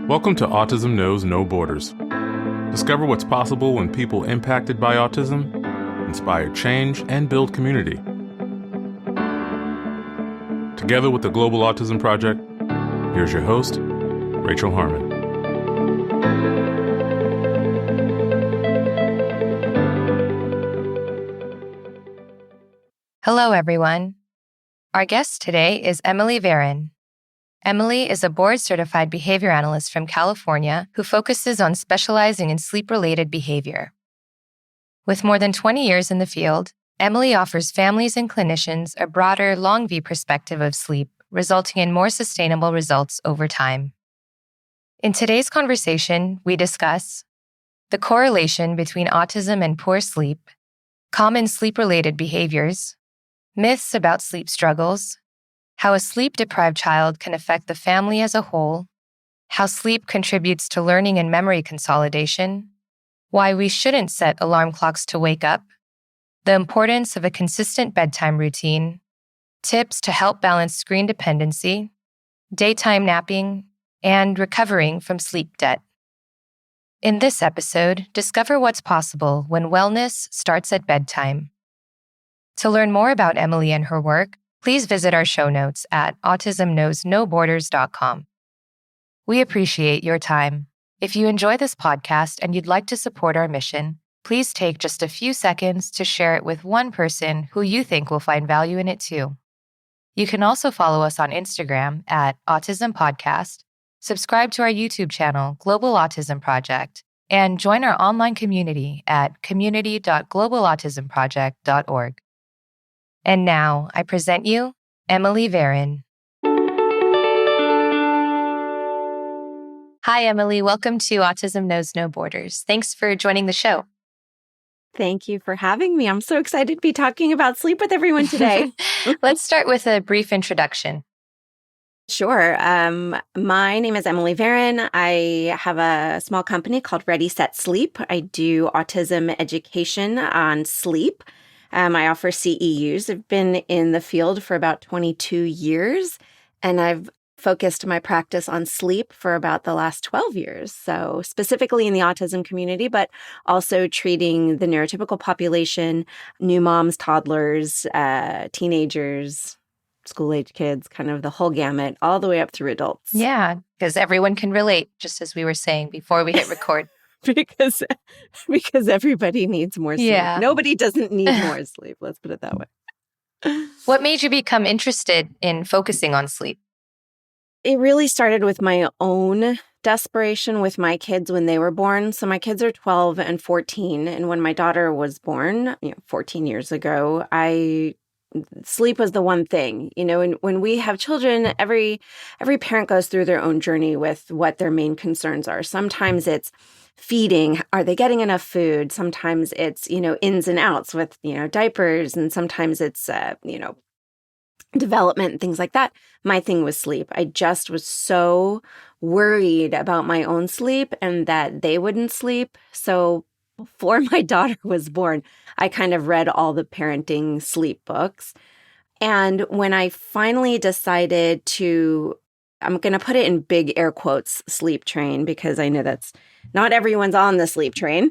Welcome to Autism Knows No Borders. Discover what's possible when people impacted by autism inspire change and build community. Together with the Global Autism Project, here's your host, Rachel Harmon. Hello, everyone. Our guest today is Emily Varon. Emily is a Board Certified Behavior Analyst from California who focuses on specializing in sleep-related behavior. With more than 20 years in the field, Emily offers families and clinicians a broader, long-view perspective of sleep, resulting in more sustainable results over time. In today's conversation, we discuss the correlation between autism and poor sleep, common sleep-related behaviors, myths about sleep struggles, how a sleep-deprived child can affect the family as a whole, how sleep contributes to learning and memory consolidation, why we shouldn't set alarm clocks to wake up, the importance of a consistent bedtime routine, tips to help balance screen dependency, daytime napping, and recovering from sleep debt. In this episode, discover what's possible when wellness starts at bedtime. To learn more about Emily and her work, please visit our show notes at autismknowsnoborders.com. We appreciate your time. If you enjoy this podcast and you'd like to support our mission, please take just a few seconds to share it with one person who you think will find value in it too. You can also follow us on Instagram at Autism Podcast, subscribe to our YouTube channel, Global Autism Project, and join our online community at community.globalautismproject.org. And now, I present you, Emily Varon. Hi, Emily. Welcome to Autism Knows No Borders. Thanks for joining the show. Thank you for having me. I'm so excited to be talking about sleep with everyone today. Let's start with a brief introduction. Sure. My name is Emily Varon. I have a small company called Ready, Set, Sleep. I do autism education on sleep. I offer CEUs. I've been in the field for about 22 years, and I've focused my practice on sleep for about the last 12 years. So specifically in the autism community, but also treating the neurotypical population, new moms, toddlers, teenagers, school-age kids, kind of the whole gamut, all the way up through adults. Yeah, because everyone can relate, just as we were saying before we hit record. because everybody needs more sleep. Yeah. Nobody doesn't need more sleep. Let's put it that way. What made you become interested in focusing on sleep? It really started with my own desperation with my kids when they were born. So my kids are 12 and 14. And when my daughter was born, 14 years ago, sleep was the one thing, and when we have children, every parent goes through their own journey with what their main concerns are. Sometimes it's feeding. Are they getting enough food? Sometimes it's, ins and outs with, diapers. And sometimes it's, development and things like that. My thing was sleep. I just was so worried about my own sleep and that they wouldn't sleep. So before my daughter was born, I kind of read all the parenting sleep books. And when I finally decided to, I'm going to put it in big air quotes, sleep train, because I know that's not everyone's on the sleep train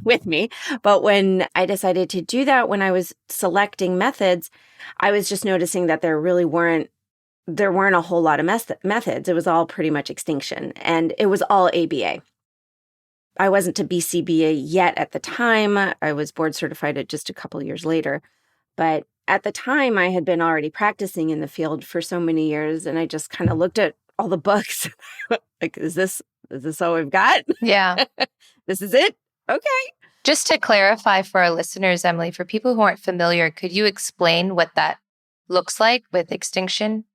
with me. But when I decided to do that, when I was selecting methods, I was just noticing that there weren't a whole lot of methods. It was all pretty much extinction. And it was all ABA. I wasn't to BCBA yet at the time. I was board certified just a couple years later. But at the time, I had been already practicing in the field for so many years. And I just kind of looked at all the books. Like, is this all we've got? Yeah. This is it? Okay. Just to clarify for our listeners, Emily, for people who aren't familiar, could you explain what that looks like with extinction?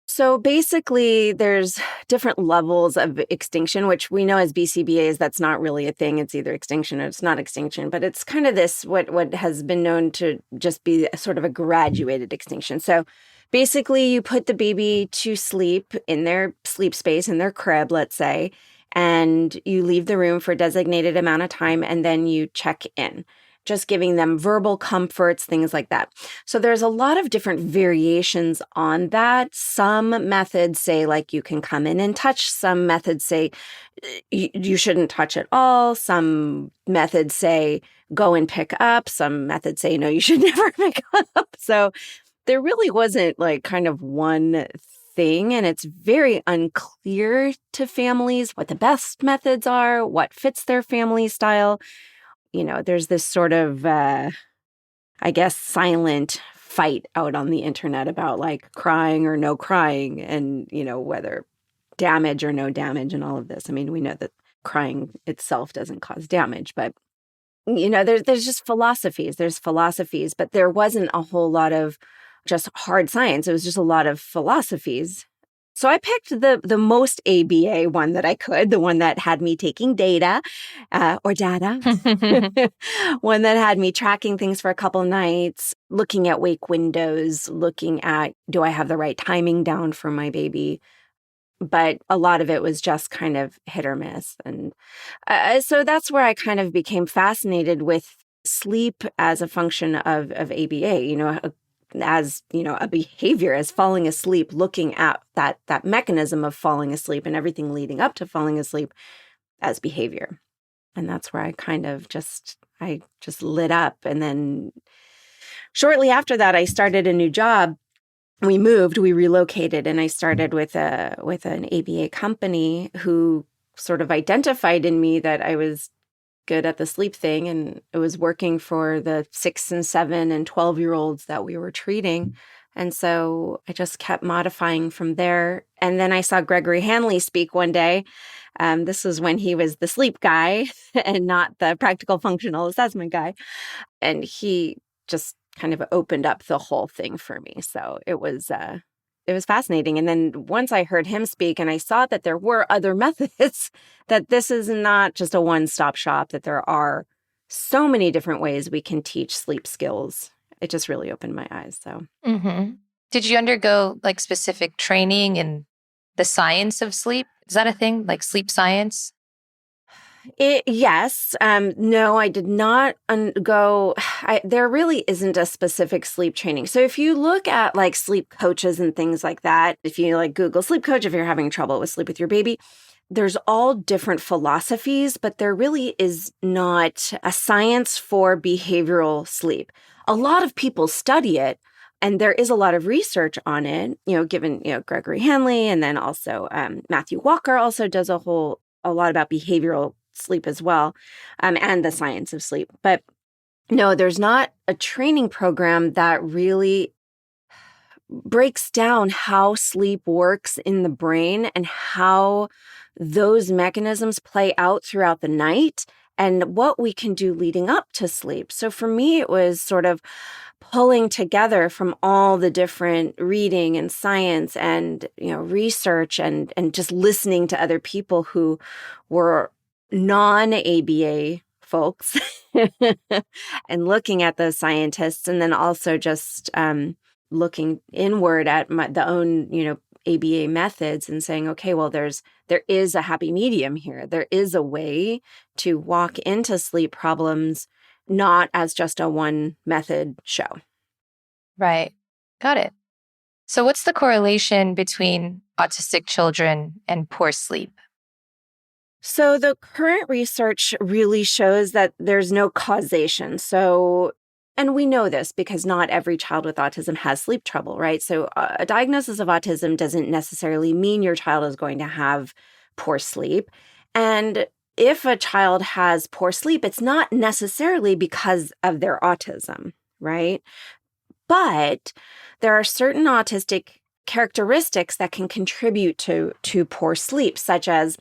So basically, there's different levels of extinction, which we know as BCBAs, that's not really a thing. It's either extinction or it's not extinction. But it's kind of this, what has been known to just be a sort of a graduated extinction. So basically, you put the baby to sleep in their sleep space, in their crib, let's say, and you leave the room for a designated amount of time, and then you check in. just giving them verbal comforts, things like that. So there's a lot of different variations on that. Some methods say like you can come in and touch. Some methods say you shouldn't touch at all. Some methods say go and pick up. Some methods say no, you should never pick up. So there really wasn't like kind of one thing, and it's very unclear to families what the best methods are, what fits their family style. There's this sort of, I guess, silent fight out on the internet about like crying or no crying and, whether damage or no damage and all of this. I mean, we know that crying itself doesn't cause damage, but, there's just philosophies. There's philosophies, but there wasn't a whole lot of just hard science. It was just a lot of philosophies. So I picked the most ABA one that I could, the one that had me taking data, or data, one that had me tracking things for a couple nights, looking at wake windows, looking at, do I have the right timing down for my baby? But a lot of it was just kind of hit or miss. And so that's where I kind of became fascinated with sleep as a function of ABA, as, a behavior, as falling asleep, looking at that mechanism of falling asleep and everything leading up to falling asleep as behavior. And that's where I just lit up. And then shortly after that, I started a new job. We relocated, and I started with an ABA company who sort of identified in me that I was good at the sleep thing, and it was working for the 6 and 7 and 12-year-olds that we were treating. And so I just kept modifying from there. And then I saw Gregory Hanley speak one day. This was when he was the sleep guy and not the practical functional assessment guy. And he just kind of opened up the whole thing for me. So it was fascinating. And then once I heard him speak and I saw that there were other methods, that this is not just a one-stop shop, that there are so many different ways we can teach sleep skills, it just really opened my eyes. So, Did you undergo like specific training in the science of sleep? Is that a thing, like sleep science? Yes. No, I did not go. There really isn't a specific sleep training. So if you look at like sleep coaches and things like that, if you like Google sleep coach, if you're having trouble with sleep with your baby, there's all different philosophies, but there really is not a science for behavioral sleep. A lot of people study it, and there is a lot of research on it, given, Gregory Hanley, and then also Matthew Walker also does a lot about behavioral sleep as well, and the science of sleep. But no, there's not a training program that really breaks down how sleep works in the brain and how those mechanisms play out throughout the night and what we can do leading up to sleep. So for me, it was sort of pulling together from all the different reading and science and, research and just listening to other people who were non-ABA folks and looking at those scientists, and then also just looking inward at the own, ABA methods and saying, okay, well, there is a happy medium here. There is a way to walk into sleep problems, not as just a one method show. Right. Got it. So what's the correlation between autistic children and poor sleep? So the current research really shows that there's no causation. And we know this because not every child with autism has sleep trouble, right? So a diagnosis of autism doesn't necessarily mean your child is going to have poor sleep. And if a child has poor sleep, it's not necessarily because of their autism, right? But there are certain autistic characteristics that can contribute to poor sleep, such as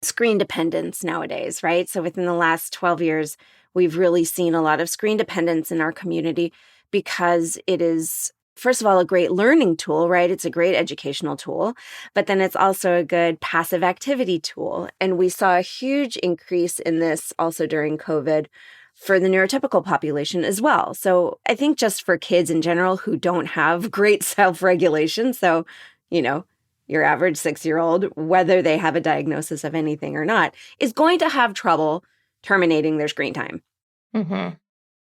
screen dependence nowadays, right? So within the last 12 years, we've really seen a lot of screen dependence in our community because it is, first of all, a great learning tool, right? It's a great educational tool, but then it's also a good passive activity tool. And we saw a huge increase in this also during COVID for the neurotypical population as well. So I think just for kids in general who don't have great self-regulation, so, your average 6-year-old, whether they have a diagnosis of anything or not, is going to have trouble terminating their screen time. Mm-hmm.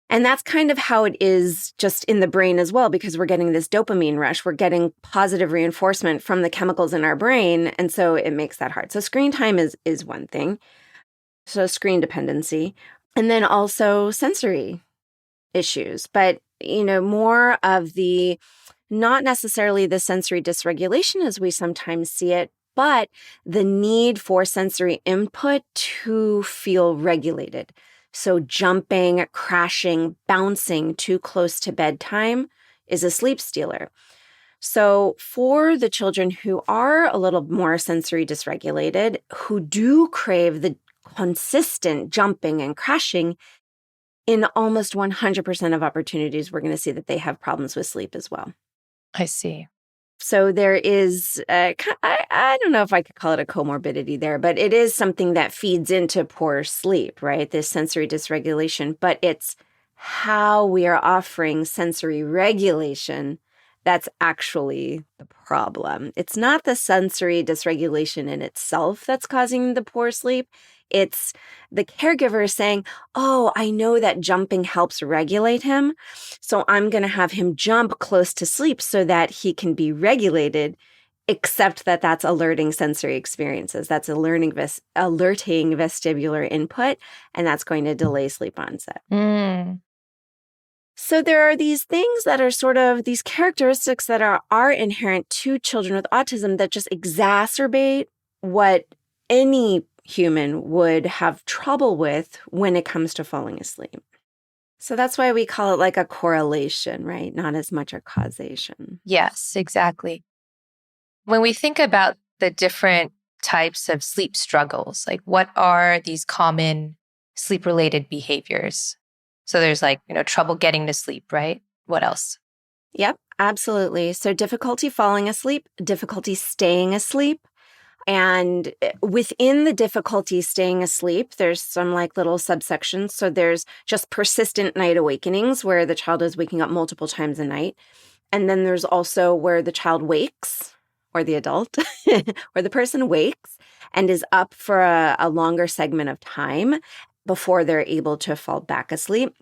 And that's kind of how it is just in the brain as well, because we're getting this dopamine rush. We're getting positive reinforcement from the chemicals in our brain. And so it makes that hard. So screen time is one thing. So screen dependency. And then also sensory issues. But, more of the, not necessarily the sensory dysregulation as we sometimes see it, but the need for sensory input to feel regulated. So jumping, crashing, bouncing too close to bedtime is a sleep stealer. So for the children who are a little more sensory dysregulated, who do crave the consistent jumping and crashing, in almost 100% of opportunities, we're going to see that they have problems with sleep as well. I see. So there is, I don't know if I could call it a comorbidity there, but it is something that feeds into poor sleep, right? This sensory dysregulation, but it's how we are offering sensory regulation that's actually the problem. It's not the sensory dysregulation in itself that's causing the poor sleep. It's the caregiver saying, oh, I know that jumping helps regulate him, so I'm going to have him jump close to sleep so that he can be regulated, except that that's alerting sensory experiences. That's alerting vestibular input, and that's going to delay sleep onset. So there are these things that are sort of these characteristics that are inherent to children with autism that just exacerbate what any human would have trouble with when it comes to falling asleep. So that's why we call it like a correlation, right? Not as much a causation. Yes, exactly. When we think about the different types of sleep struggles, like what are these common sleep-related behaviors? So there's trouble getting to sleep, right? What else? Yep, absolutely. So difficulty falling asleep, difficulty staying asleep. And within the difficulty staying asleep, there's some little subsections. So there's just persistent night awakenings where the child is waking up multiple times a night. And then there's also where the child wakes, or the adult, or the person wakes and is up for a longer segment of time before they're able to fall back asleep.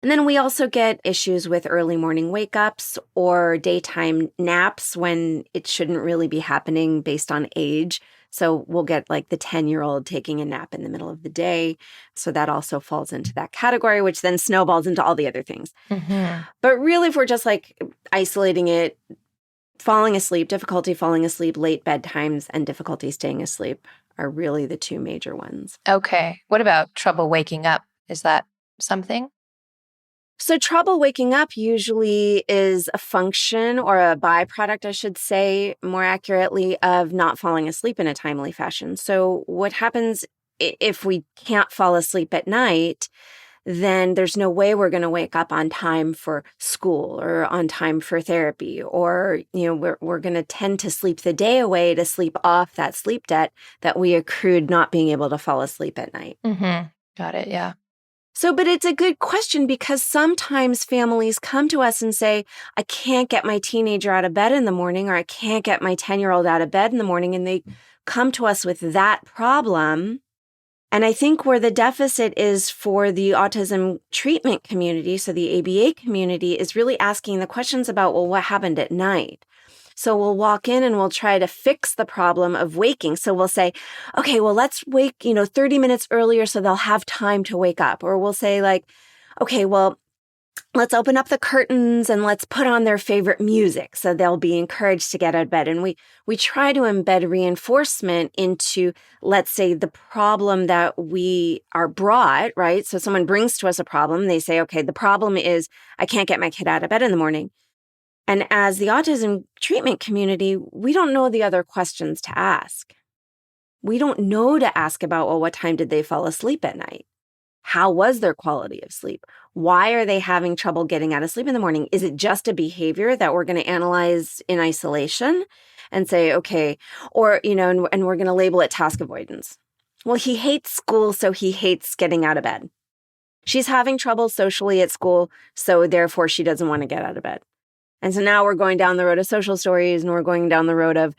And then we also get issues with early morning wake-ups or daytime naps when it shouldn't really be happening based on age. So we'll get the 10-year-old taking a nap in the middle of the day. So that also falls into that category, which then snowballs into all the other things. Mm-hmm. But really, if we're just isolating it, difficulty falling asleep, late bedtimes, and difficulty staying asleep are really the two major ones. Okay. What about trouble waking up? Is that something? So trouble waking up usually is a function or a byproduct, I should say, more accurately, of not falling asleep in a timely fashion. So what happens if we can't fall asleep at night, then there's no way we're going to wake up on time for school or on time for therapy, or, we're going to tend to sleep the day away to sleep off that sleep debt that we accrued not being able to fall asleep at night. Mm-hmm. Got it. Yeah. So, but it's a good question because sometimes families come to us and say, I can't get my teenager out of bed in the morning, or I can't get my 10-year-old out of bed in the morning. And they come to us with that problem. And I think where the deficit is for the autism treatment community, so the ABA community, is really asking the questions about, well, what happened at night? So we'll walk in and we'll try to fix the problem of waking. So we'll say, okay, well, let's wake, 30 minutes earlier so they'll have time to wake up. Or we'll say okay, well, let's open up the curtains and let's put on their favorite music so they'll be encouraged to get out of bed. And we try to embed reinforcement into, let's say, the problem that we are brought, right? So someone brings to us a problem. They say, okay, the problem is I can't get my kid out of bed in the morning. And as the autism treatment community, we don't know the other questions to ask. We don't know to ask about, well, what time did they fall asleep at night? How was their quality of sleep? Why are they having trouble getting out of sleep in the morning? Is it just a behavior that we're going to analyze in isolation and say, okay, or, and we're going to label it task avoidance? Well, he hates school, so he hates getting out of bed. She's having trouble socially at school, so therefore she doesn't want to get out of bed. And so now we're going down the road of social stories, and we're going down the road of,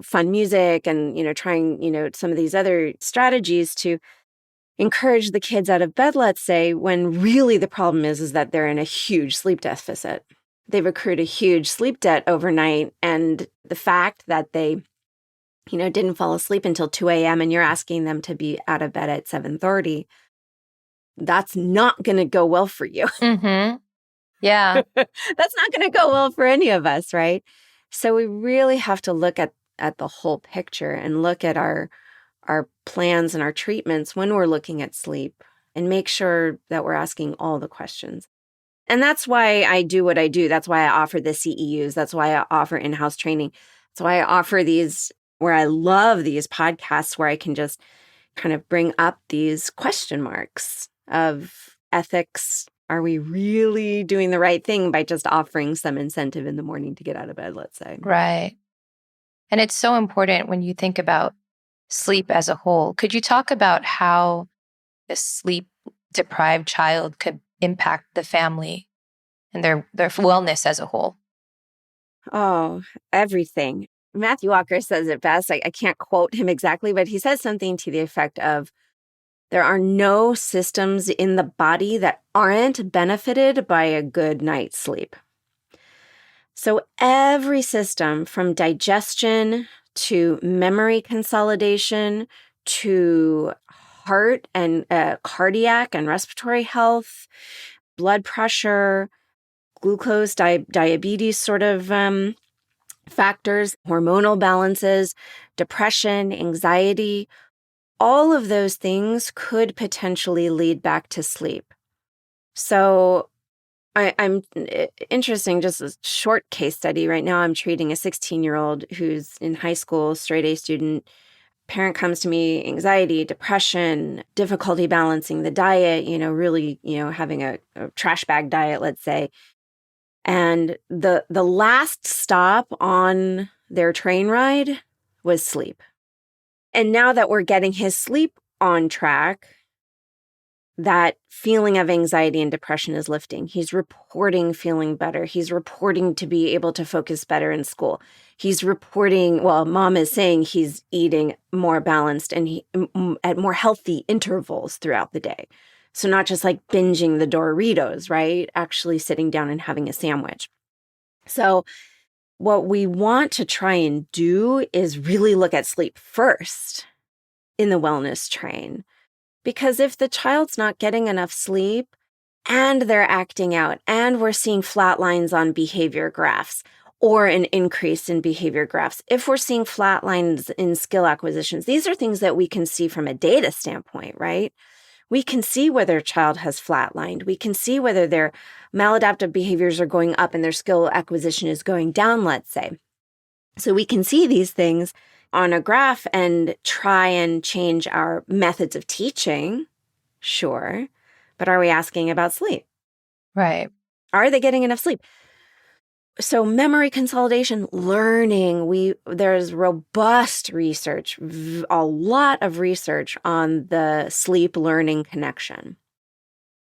fun music and, trying, some of these other strategies to encourage the kids out of bed, let's say, when really the problem is that they're in a huge sleep deficit. They've accrued a huge sleep debt overnight. And the fact that they, didn't fall asleep until 2 a.m. and you're asking them to be out of bed at 7:30, that's not going to go well for you. Mm-hmm. Yeah. That's not going to go well for any of us, right? So we really have to look at the whole picture and look at our plans and our treatments when we're looking at sleep and make sure that we're asking all the questions. And that's why I do what I do. That's why I offer the CEUs. That's why I offer in-house training. That's why I offer these, where I love these podcasts where I can just kind of bring up these question marks of ethics. Are we really doing the right thing by just offering some incentive in the morning to get out of bed, let's say? Right. And it's so important when you think about sleep as a whole. Could you talk about how a sleep-deprived child could impact the family and their wellness as a whole? Oh, everything. Matthew Walker says it best. I can't quote him exactly, but he says something to the effect of, there are no systems in the body that aren't benefited by a good night's sleep. So every system, from digestion to memory consolidation to heart and cardiac and respiratory health, blood pressure, glucose, diabetes sort of factors, hormonal balances, depression, anxiety, all of those things could potentially lead back to sleep. So I'm interesting, just a short case study. Right now, I'm treating a 16-year-old who's in high school, straight A student. Parent comes to me, anxiety, depression, difficulty balancing the diet, really, having a trash bag diet, let's say. And the last stop on their train ride was sleep. And now that we're getting his sleep on track, that feeling of anxiety and depression is lifting. He's reporting feeling better. He's reporting to be able to focus better in school. He's reporting, mom is saying he's eating more balanced and at more healthy intervals throughout the day. So not just like binging the Doritos, right? Actually sitting down and having a sandwich. So what we want to try and do is really look at sleep first in the wellness train. Because if the child's not getting enough sleep and they're acting out and we're seeing flat lines on behavior graphs or an increase in behavior graphs, if we're seeing flat lines in skill acquisitions, these are things that we can see from a data standpoint, right? We can see whether a child has flatlined. We can see whether their maladaptive behaviors are going up and their skill acquisition is going down, let's say. So we can see these things on a graph and try and change our methods of teaching, sure. But are we asking about sleep? Right. Are they getting enough sleep? So memory consolidation, learning, there's robust research, a lot of research on the sleep-learning connection.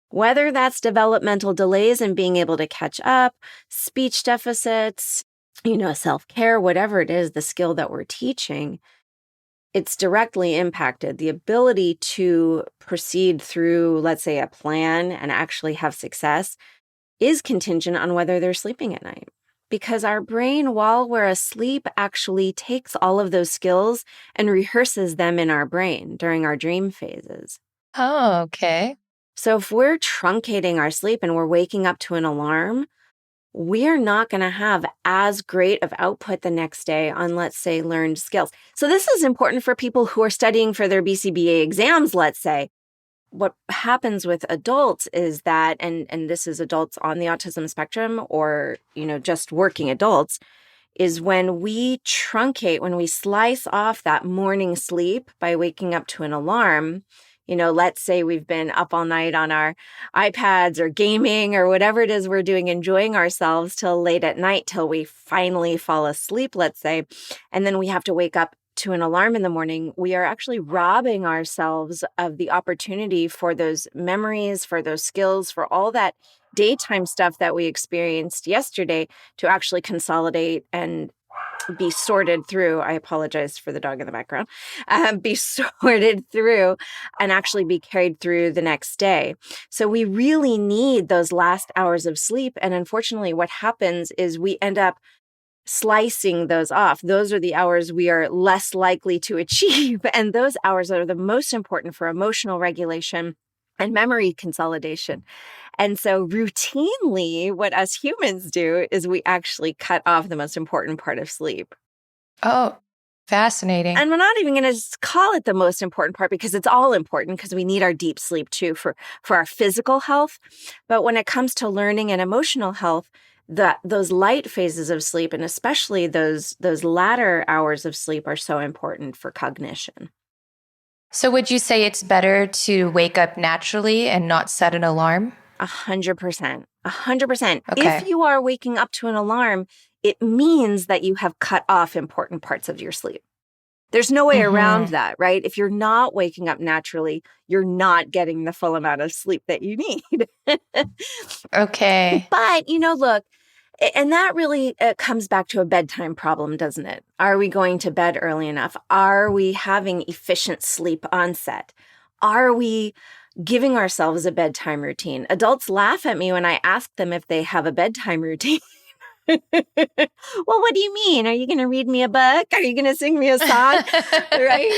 Whether that's developmental delays in being able to catch up, speech deficits, self-care, whatever it is, the skill that we're teaching, it's directly impacted. The ability to proceed through, let's say, a plan and actually have success is contingent on whether they're sleeping at night. Because our brain, while we're asleep, actually takes all of those skills and rehearses them in our brain during our dream phases. Oh, okay. So if we're truncating our sleep and we're waking up to an alarm, we're not going to have as great of output the next day on, let's say, learned skills. So this is important for people who are studying for their BCBA exams, let's say. What happens with adults is that, and this is adults on the autism spectrum or, just working adults, is when we truncate, when we slice off that morning sleep by waking up to an alarm. Let's say we've been up all night on our iPads or gaming or whatever it is we're doing, enjoying ourselves till late at night, till we finally fall asleep, let's say, and then we have to wake up to an alarm in the morning. We are actually robbing ourselves of the opportunity for those memories, for those skills, for all that daytime stuff that we experienced yesterday to actually consolidate and be sorted through. I apologize for the dog in the background. Be sorted through and actually be carried through the next day. So we really need those last hours of sleep. And unfortunately, what happens is we end up slicing those off. Those are the hours we are less likely to achieve. And those hours are the most important for emotional regulation and memory consolidation. And so routinely, what us humans do is we actually cut off the most important part of sleep. Oh, fascinating. And we're not even going to call it the most important part because it's all important because we need our deep sleep too for our physical health. But when it comes to learning and emotional health, those light phases of sleep, and especially those latter hours of sleep, are so important for cognition. So would you say it's better to wake up naturally and not set an alarm? 100%. 100%. Okay. If you are waking up to an alarm, it means that you have cut off important parts of your sleep. There's no way around that, right? If you're not waking up naturally, you're not getting the full amount of sleep that you need. Okay. But, look, and that really comes back to a bedtime problem, doesn't it? Are we going to bed early enough? Are we having efficient sleep onset? Are we giving ourselves a bedtime routine? Adults laugh at me when I ask them if they have a bedtime routine. Well, what do you mean? Are you going to read me a book? Are you going to sing me a song? Right?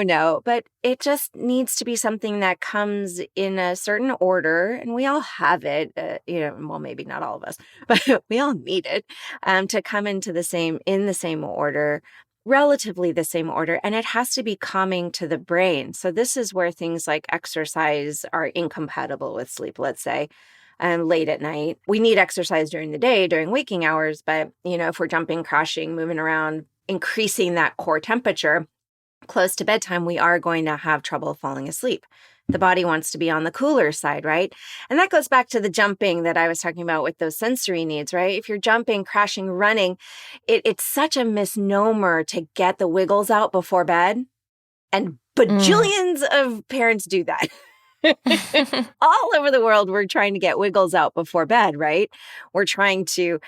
No. But it just needs to be something that comes in a certain order, and we all have it. Well, maybe not all of us, but we all need it to come in the same order, relatively the same order, and it has to be calming to the brain. So this is where things like exercise are incompatible with sleep, let's say. Late at night. We need exercise during the day, during waking hours, but, if we're jumping, crashing, moving around, increasing that core temperature close to bedtime, we are going to have trouble falling asleep. The body wants to be on the cooler side, right? And that goes back to the jumping that I was talking about with those sensory needs, right? If you're jumping, crashing, running, it's such a misnomer to get the wiggles out before bed. And bajillions of parents do that. All over the world, we're trying to get wiggles out before bed, right? We're trying to,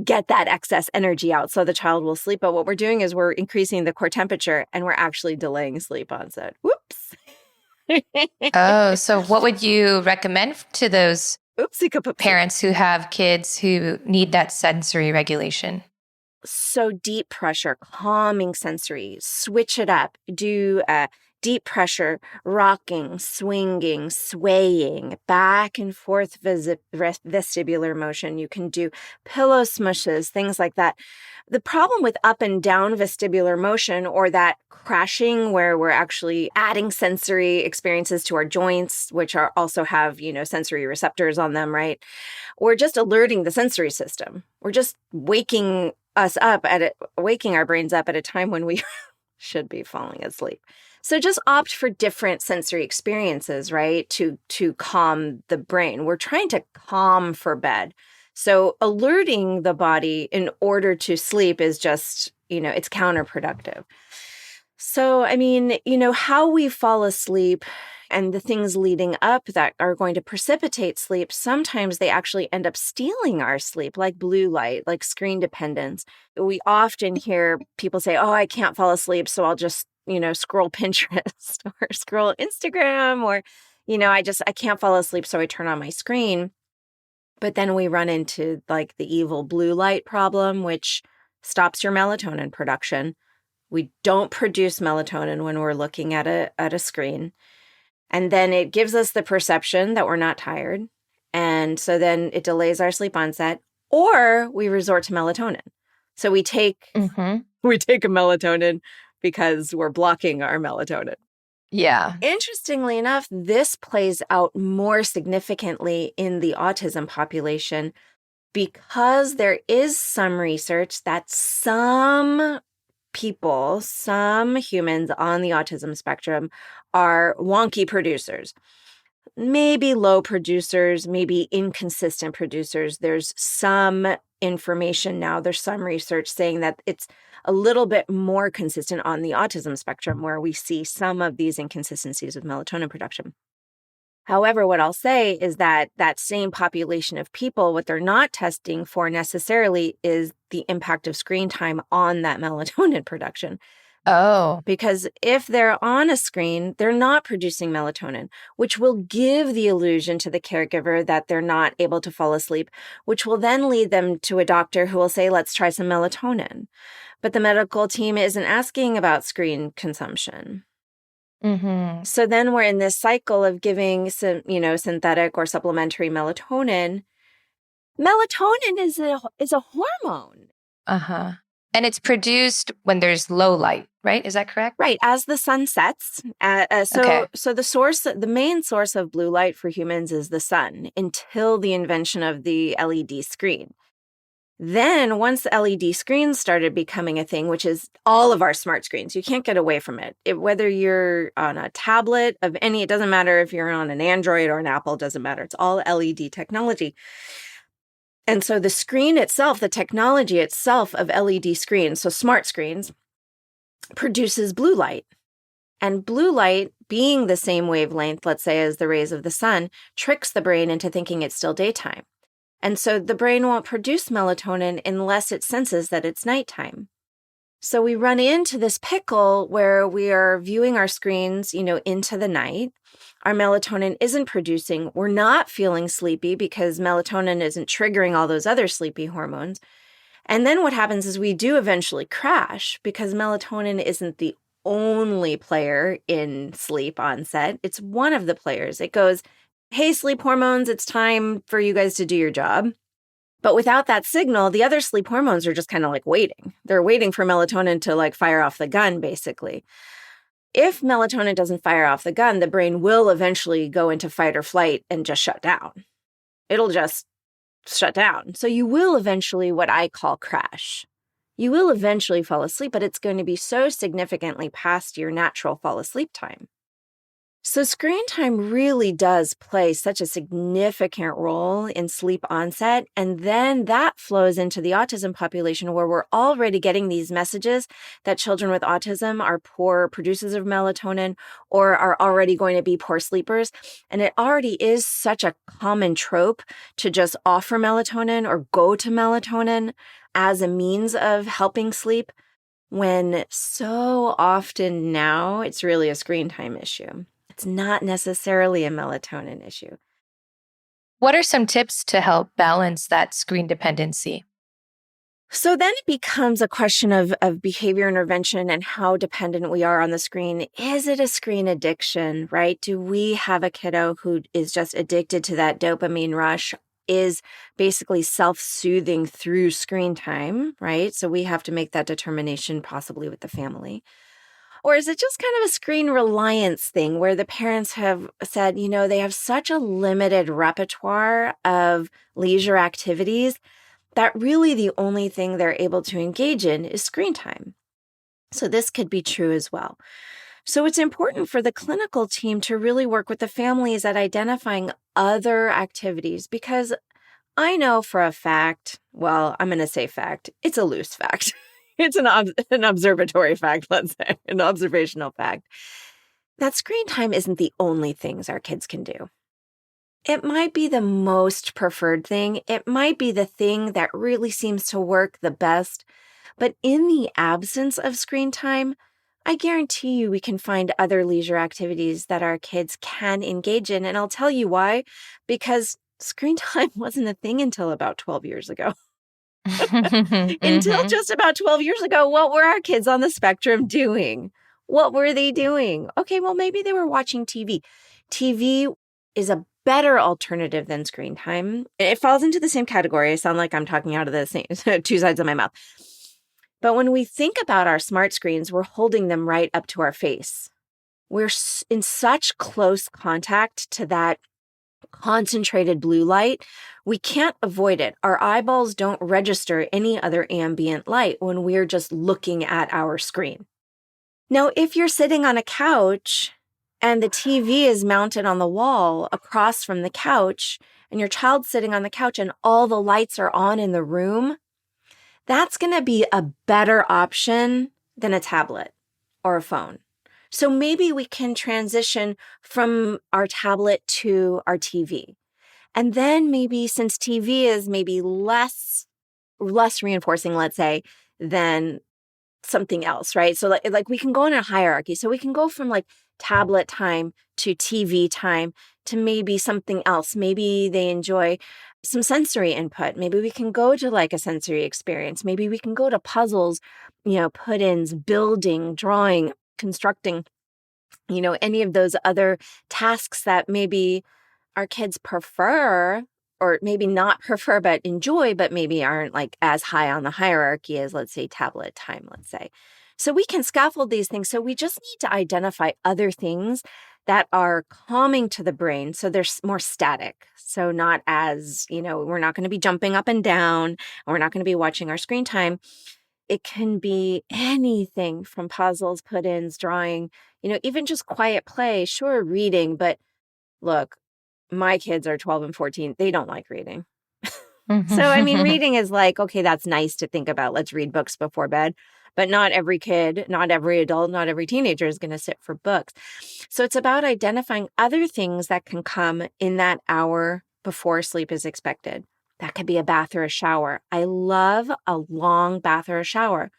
get that excess energy out so the child will sleep. But what we're doing is we're increasing the core temperature and we're actually delaying sleep onset. Whoops. Oh, so what would you recommend to those parents who have kids who need that sensory regulation? So deep pressure, calming sensory, switch it up, do deep pressure, rocking, swinging, swaying, back and forth vestibular motion. You can do pillow smushes, things like that. The problem with up and down vestibular motion, or that crashing where we're actually adding sensory experiences to our joints, which also have, sensory receptors on them, right? We're just alerting the sensory system. We're just waking our brains up at a time when we should be falling asleep. So just opt for different sensory experiences, right? To calm the brain. We're trying to calm for bed. So alerting the body in order to sleep is just, it's counterproductive. So, how we fall asleep and the things leading up that are going to precipitate sleep, sometimes they actually end up stealing our sleep, like blue light, like screen dependence. We often hear people say, oh, I can't fall asleep, so I'll just, scroll Pinterest or scroll Instagram, or, I can't fall asleep, so I turn on my screen. But then we run into like the evil blue light problem, which stops your melatonin production. We don't produce melatonin when we're looking at a screen. And then it gives us the perception that we're not tired. And so then it delays our sleep onset, or we resort to melatonin. So we take a melatonin because we're blocking our melatonin. Yeah. Interestingly enough, this plays out more significantly in the autism population because there is some research that some humans on the autism spectrum are wonky producers. Maybe low producers, maybe inconsistent producers. There's some information now, there's some research saying that it's a little bit more consistent on the autism spectrum where we see some of these inconsistencies with melatonin production. However, what I'll say is that that same population of people, what they're not testing for necessarily is the impact of screen time on that melatonin production. Oh, Because if they're on a screen, they're not producing melatonin, which will give the illusion to the caregiver that they're not able to fall asleep, which will then lead them to a doctor who will say, let's try some melatonin. But the medical team isn't asking about screen consumption. mm-hmm. So then we're in this cycle of giving some, synthetic or supplementary melatonin. Melatonin is a hormone. Uh-huh. And it's produced when there's low light, right? Is that correct? Right, as the sun sets. Okay. So the main source of blue light for humans is the sun until the invention of the LED screen. Then once the LED screens started becoming a thing, which is all of our smart screens, you can't get away from it. Whether you're on a tablet of any, it doesn't matter if you're on an Android or an Apple, it doesn't matter. It's all LED technology. And so the screen itself, the technology itself of LED screens, so smart screens, produces blue light. And blue light, being the same wavelength, let's say, as the rays of the sun, tricks the brain into thinking it's still daytime. And so the brain won't produce melatonin unless it senses that it's nighttime. So we run into this pickle where we are viewing our screens, into the night. Our melatonin isn't producing. We're not feeling sleepy because melatonin isn't triggering all those other sleepy hormones. And then what happens is we do eventually crash because melatonin isn't the only player in sleep onset. It's one of the players. It goes, hey, sleep hormones, it's time for you guys to do your job. But without that signal, the other sleep hormones are just kind of like waiting. They're waiting for melatonin to like fire off the gun, basically. If melatonin doesn't fire off the gun, the brain will eventually go into fight or flight and just shut down. It'll just shut down. So you will eventually, what I call crash. You will eventually fall asleep, but it's going to be so significantly past your natural fall asleep time. So screen time really does play such a significant role in sleep onset. And then that flows into the autism population where we're already getting these messages that children with autism are poor producers of melatonin or are already going to be poor sleepers. And it already is such a common trope to just offer melatonin or go to melatonin as a means of helping sleep, when so often now it's really a screen time issue. It's not necessarily a melatonin issue. What are some tips to help balance that screen dependency? So then it becomes a question of behavior intervention and how dependent we are on the screen. Is it a screen addiction, right? Do we have a kiddo who is just addicted to that dopamine rush, is basically self-soothing through screen time, right? So we have to make that determination possibly with the family. Or is it just kind of a screen reliance thing where the parents have said, they have such a limited repertoire of leisure activities that really the only thing they're able to engage in is screen time. So this could be true as well. So it's important for the clinical team to really work with the families at identifying other activities, because I know for a fact, well, I'm going to say fact, it's a loose fact. It's an observatory fact, let's say, an observational fact, that screen time isn't the only things our kids can do. It might be the most preferred thing. It might be the thing that really seems to work the best. But in the absence of screen time, I guarantee you we can find other leisure activities that our kids can engage in. And I'll tell you why, because screen time wasn't a thing until about 12 years ago. Until just about 12 years ago, what were our kids on the spectrum doing? What were they doing? Okay, well, maybe they were watching TV. TV is a better alternative than screen time. It falls into the same category. I sound like I'm talking out of the same two sides of my mouth. But when we think about our smart screens, we're holding them right up to our face. We're in such close contact to that concentrated blue light, we can't avoid it. Our eyeballs don't register any other ambient light when we're just looking at our screen. Now, if you're sitting on a couch and the TV is mounted on the wall across from the couch, and your child's sitting on the couch and all the lights are on in the room, that's going to be a better option than a tablet or a phone. So maybe we can transition from our tablet to our TV. And then maybe since TV is maybe less reinforcing, let's say, than something else, right? So like we can go in a hierarchy. So we can go from like tablet time to TV time to maybe something else. Maybe they enjoy some sensory input. Maybe we can go to like a sensory experience. Maybe we can go to puzzles, put-ins, building, drawing, constructing, any of those other tasks that maybe our kids prefer, or maybe not prefer, but enjoy, but maybe aren't like as high on the hierarchy as, let's say, tablet time, let's say. So we can scaffold these things. So we just need to identify other things that are calming to the brain. So they're more static. So not as, we're not going to be jumping up and down, and we're not going to be watching our screen time. It can be anything from puzzles, put-ins, drawing, even just quiet play, sure, reading. But look, my kids are 12 and 14. They don't like reading. So, reading is like, okay, that's nice to think about. Let's read books before bed. But not every kid, not every adult, not every teenager is going to sit for books. So it's about identifying other things that can come in that hour before sleep is expected. That could be a bath or a shower. I love a long bath or a shower.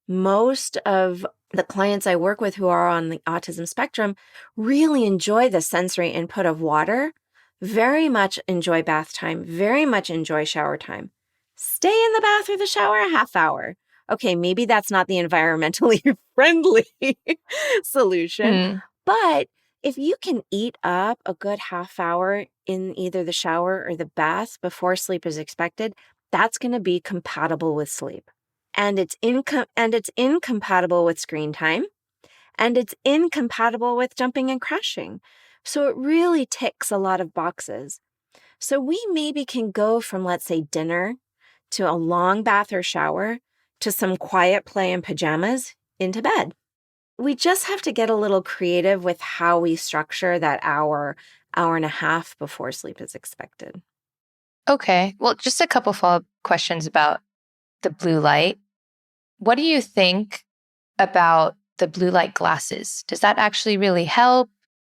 Most of the clients I work with who are on the autism spectrum really enjoy the sensory input of water, very much enjoy bath time, very much enjoy shower time. Stay in the bath or the shower a half hour. Okay, maybe that's not the environmentally friendly solution, but if you can eat up a good half hour in either the shower or the bath before sleep is expected, that's going to be compatible with sleep. And it's incompatible with screen time, and it's incompatible with jumping and crashing. So it really ticks a lot of boxes. So we maybe can go from, let's say, dinner to a long bath or shower to some quiet play in pajamas into bed. We just have to get a little creative with how we structure that hour and a half before sleep is expected. Okay. Well, just a couple follow-up questions about the blue light. What do you think about the blue light glasses? Does that actually really help?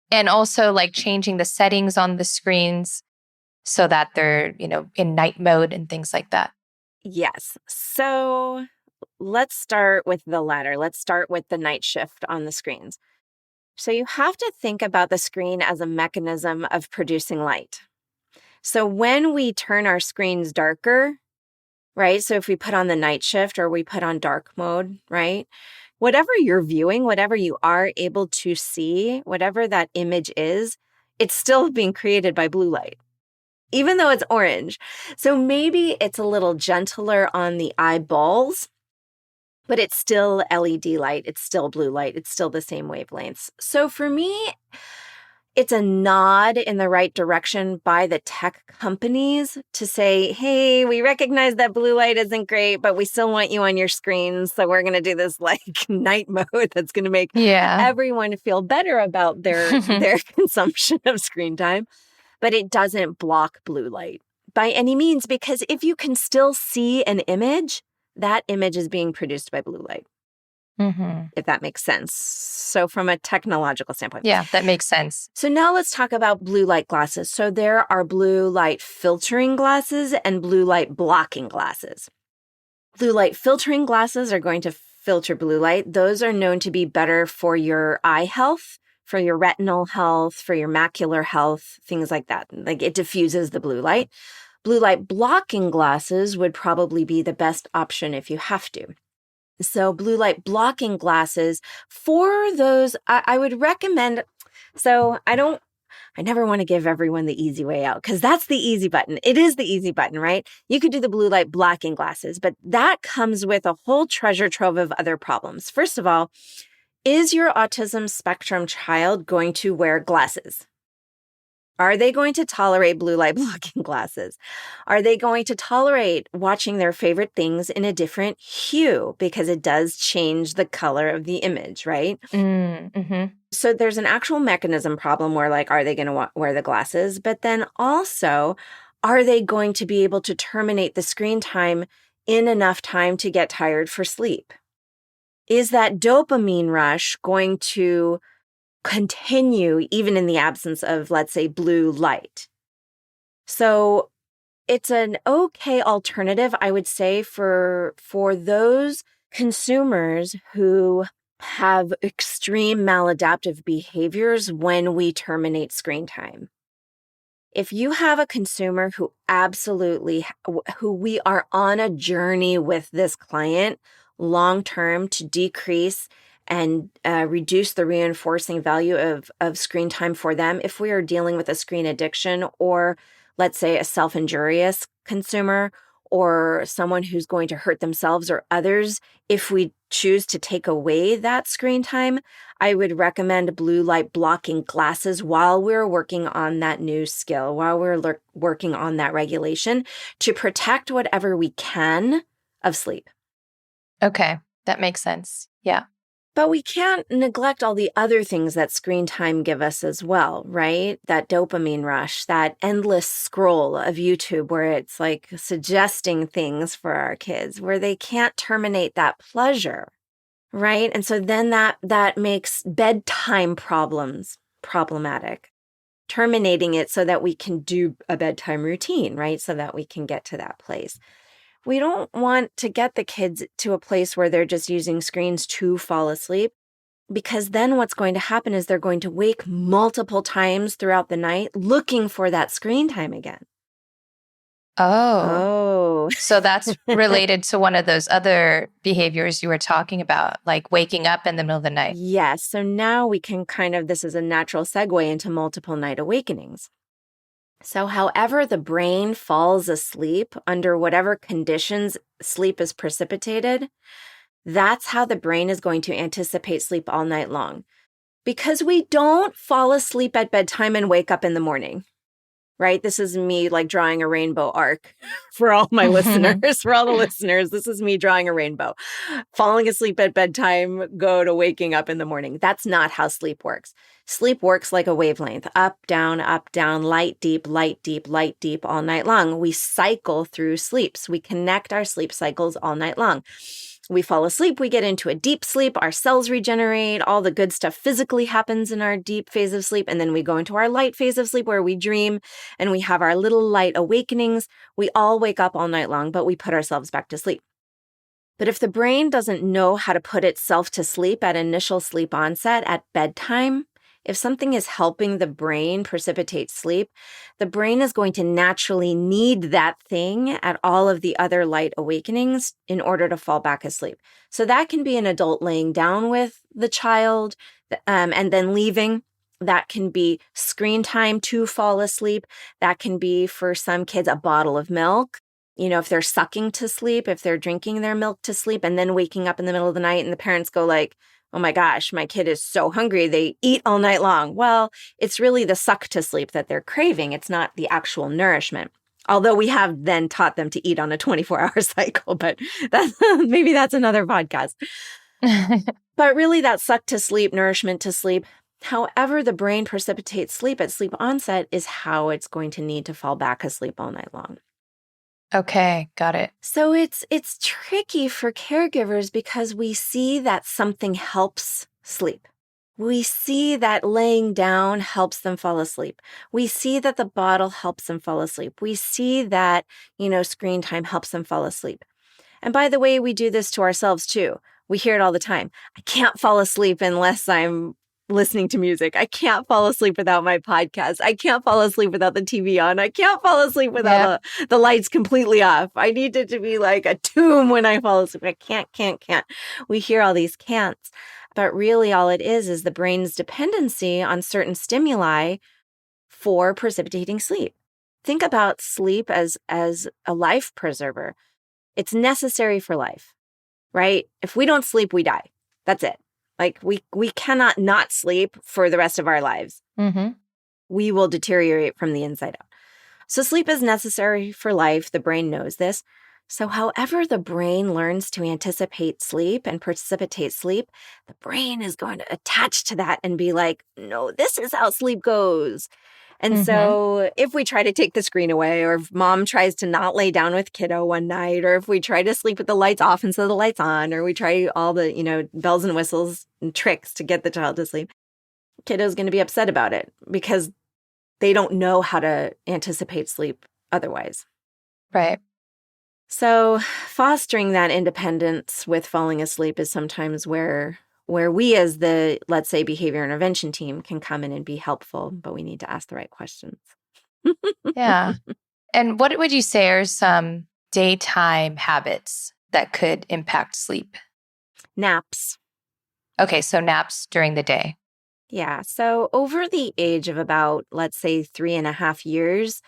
And also like changing the settings on the screens so that they're, in night mode and things like that. Yes. So let's start with the latter. Let's start with the night shift on the screens. So you have to think about the screen as a mechanism of producing light. So when we turn our screens darker, right? So if we put on the night shift or we put on dark mode, right? Whatever you're viewing, whatever you are able to see, whatever that image is, it's still being created by blue light, even though it's orange. So maybe it's a little gentler on the eyeballs, but it's still LED light. It's still blue light. It's still the same wavelengths. So for me, it's a nod in the right direction by the tech companies to say, hey, we recognize that blue light isn't great, but we still want you on your screens. So we're going to do this like night mode that's going to make everyone feel better about their consumption of screen time. But it doesn't block blue light by any means, because if you can still see an image, that image is being produced by blue light. If that makes sense. So from a technological standpoint. Yeah, that makes sense. So now let's talk about blue light glasses. So there are blue light filtering glasses and blue light blocking glasses. Blue light filtering glasses are going to filter blue light. Those are known to be better for your eye health, for your retinal health, for your macular health, things like that. Like it diffuses the blue light. Blue light blocking glasses would probably be the best option if you have to. So blue light blocking glasses, for those, I would recommend, so I never want to give everyone the easy way out because that's the easy button. It is the easy button, right? You could do the blue light blocking glasses, but that comes with a whole treasure trove of other problems. First of all, is your autism spectrum child going to wear glasses? Are they going to tolerate blue light blocking glasses? Are they going to tolerate watching their favorite things in a different hue? Because it does change the color of the image, right? So there's an actual mechanism problem where like, are they going to wear the glasses? But then also, are they going to be able to terminate the screen time in enough time to get tired for sleep? Is that dopamine rush going to continue even in the absence of, let's say, blue light. So it's an okay alternative, I would say, for those consumers who have extreme maladaptive behaviors when we terminate screen time. If you have a consumer who we are on a journey with this client long-term to decrease and reduce the reinforcing value of screen time for them, if we are dealing with a screen addiction or, let's say, a self-injurious consumer or someone who's going to hurt themselves or others, if we choose to take away that screen time, I would recommend blue light blocking glasses while we're working on that new skill, while we're working on that regulation to protect whatever we can of sleep. Okay, that makes sense. Yeah. But we can't neglect all the other things that screen time give us as well, right? That dopamine rush, that endless scroll of YouTube where it's like suggesting things for our kids where they can't terminate that pleasure, right? And so then that makes bedtime problematic. Terminating it so that we can do a bedtime routine, right? So that we can get to that place. We don't want to get the kids to a place where they're just using screens to fall asleep, because then what's going to happen is they're going to wake multiple times throughout the night looking for that screen time again. Oh. So that's related to one of those other behaviors you were talking about, like waking up in the middle of the night. Yes. So now we can this is a natural segue into multiple night awakenings. So however the brain falls asleep under whatever conditions sleep is precipitated, that's how the brain is going to anticipate sleep all night long. Because we don't fall asleep at bedtime and wake up in the morning, right? This is me like drawing a rainbow arc for all my listeners, for all the listeners. This is me drawing a rainbow. Falling asleep at bedtime, go to waking up in the morning. That's not how sleep works. Sleep works like a wavelength, up, down, light, deep, light, deep, light, deep all night long. We cycle through sleeps. We connect our sleep cycles all night long. We fall asleep, we get into a deep sleep, our cells regenerate, all the good stuff physically happens in our deep phase of sleep, and then we go into our light phase of sleep where we dream and we have our little light awakenings. We all wake up all night long, but we put ourselves back to sleep. But if the brain doesn't know how to put itself to sleep at initial sleep onset at bedtime, if something is helping the brain precipitate sleep, the brain is going to naturally need that thing at all of the other light awakenings in order to fall back asleep. So that can be an adult laying down with the child and then leaving. That can be screen time to fall asleep. That can be, for some kids, a bottle of milk. You know, if they're sucking to sleep, if they're drinking their milk to sleep and then waking up in the middle of the night and the parents go like, oh my gosh, my kid is so hungry, they eat all night long. Well, it's really the suck to sleep that they're craving. It's not the actual nourishment. Although we have then taught them to eat on a 24-hour cycle, but maybe that's another podcast. But really that suck to sleep, nourishment to sleep, however the brain precipitates sleep at sleep onset is how it's going to need to fall back asleep all night long. Okay, got it. So it's tricky for caregivers because we see that something helps sleep. We see that laying down helps them fall asleep. We see that the bottle helps them fall asleep. We see that, screen time helps them fall asleep. And by the way, we do this to ourselves too. We hear it all the time. I can't fall asleep unless I'm listening to music. I can't fall asleep without my podcast. I can't fall asleep without the TV on. I can't fall asleep without the lights completely off. I need it to be like a tomb when I fall asleep. I can't. We hear all these can'ts. But really all it is the brain's dependency on certain stimuli for precipitating sleep. Think about sleep as a life preserver. It's necessary for life, right? If we don't sleep, we die. That's it. Like we cannot not sleep for the rest of our lives. Mm-hmm. We will deteriorate from the inside out. So sleep is necessary for life. The brain knows this. So however the brain learns to anticipate sleep and precipitate sleep, the brain is going to attach to that and be like, no, this is how sleep goes. And so if we try to take the screen away, or if mom tries to not lay down with kiddo one night, or if we try to sleep with the lights off instead of the lights on, or we try all the, bells and whistles and tricks to get the child to sleep, kiddo's going to be upset about it because they don't know how to anticipate sleep otherwise. Right. So fostering that independence with falling asleep is sometimes where we as the, let's say, behavior intervention team can come in and be helpful, but we need to ask the right questions. Yeah. And what would you say are some daytime habits that could impact sleep? Naps. Okay, so naps during the day. Yeah. So over the age of about, let's say, 3.5 years,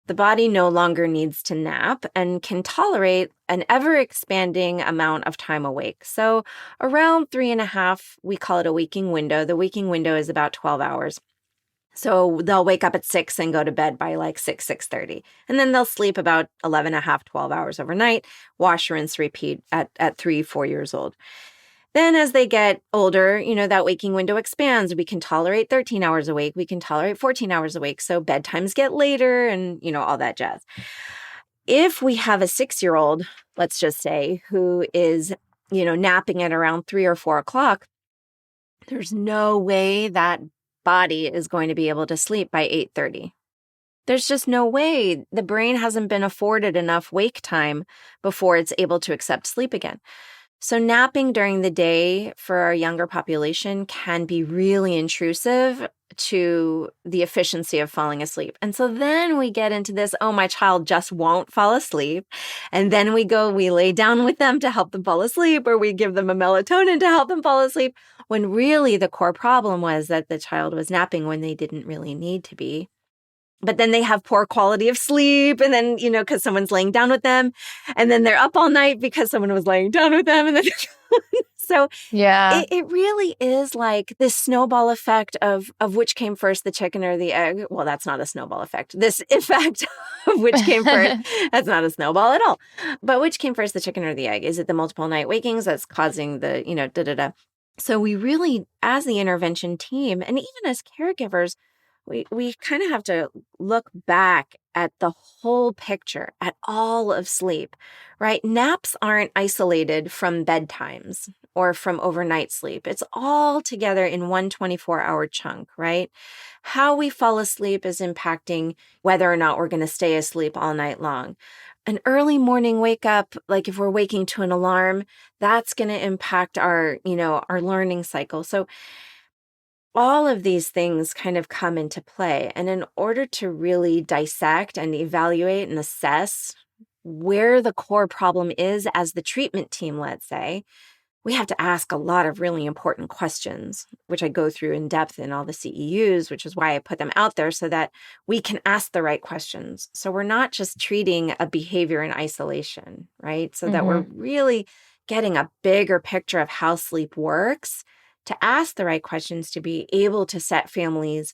the body no longer needs to nap and can tolerate an ever-expanding amount of time awake. So around 3.5, we call it a waking window. The waking window is about 12 hours. So they'll wake up at 6 and go to bed by like 6:30. And then they'll sleep about 11.5, 12 hours overnight, wash, rinse, repeat at 3, 4 years old. Then as they get older, that waking window expands. We can tolerate 13 hours awake. We can tolerate 14 hours awake. So bedtimes get later and, all that jazz. If we have a 6-year-old, let's just say, who is, napping at around 3 or 4 o'clock, there's no way that body is going to be able to sleep by 8:30. There's just no way. The brain hasn't been afforded enough wake time before it's able to accept sleep again. So napping during the day for our younger population can be really intrusive to the efficiency of falling asleep. And so then we get into this, oh, my child just won't fall asleep. And then we lay down with them to help them fall asleep, or we give them a melatonin to help them fall asleep, when really the core problem was that the child was napping when they didn't really need to be. But then they have poor quality of sleep, and then, because someone's laying down with them, and then they're up all night because someone was laying down with them. And then so Yeah. it really is like this snowball effect of which came first, the chicken or the egg. Well, that's not a snowball effect. This effect of which came first, that's not a snowball at all. But which came first, the chicken or the egg? Is it the multiple night wakings that's causing the, da-da-da? So we really, as the intervention team, and even as caregivers, we kind of have to look back at the whole picture, at all of sleep, right? Naps aren't isolated from bedtimes or from overnight sleep. It's all together in one 24-hour chunk, right? How we fall asleep is impacting whether or not we're going to stay asleep all night long. An early morning wake up, like if we're waking to an alarm, that's going to impact our learning cycle. So all of these things kind of come into play. And in order to really dissect and evaluate and assess where the core problem is as the treatment team, let's say, we have to ask a lot of really important questions, which I go through in depth in all the CEUs, which is why I put them out there so that we can ask the right questions. So we're not just treating a behavior in isolation, right? So that we're really getting a bigger picture of how sleep works, to ask the right questions, to be able to set families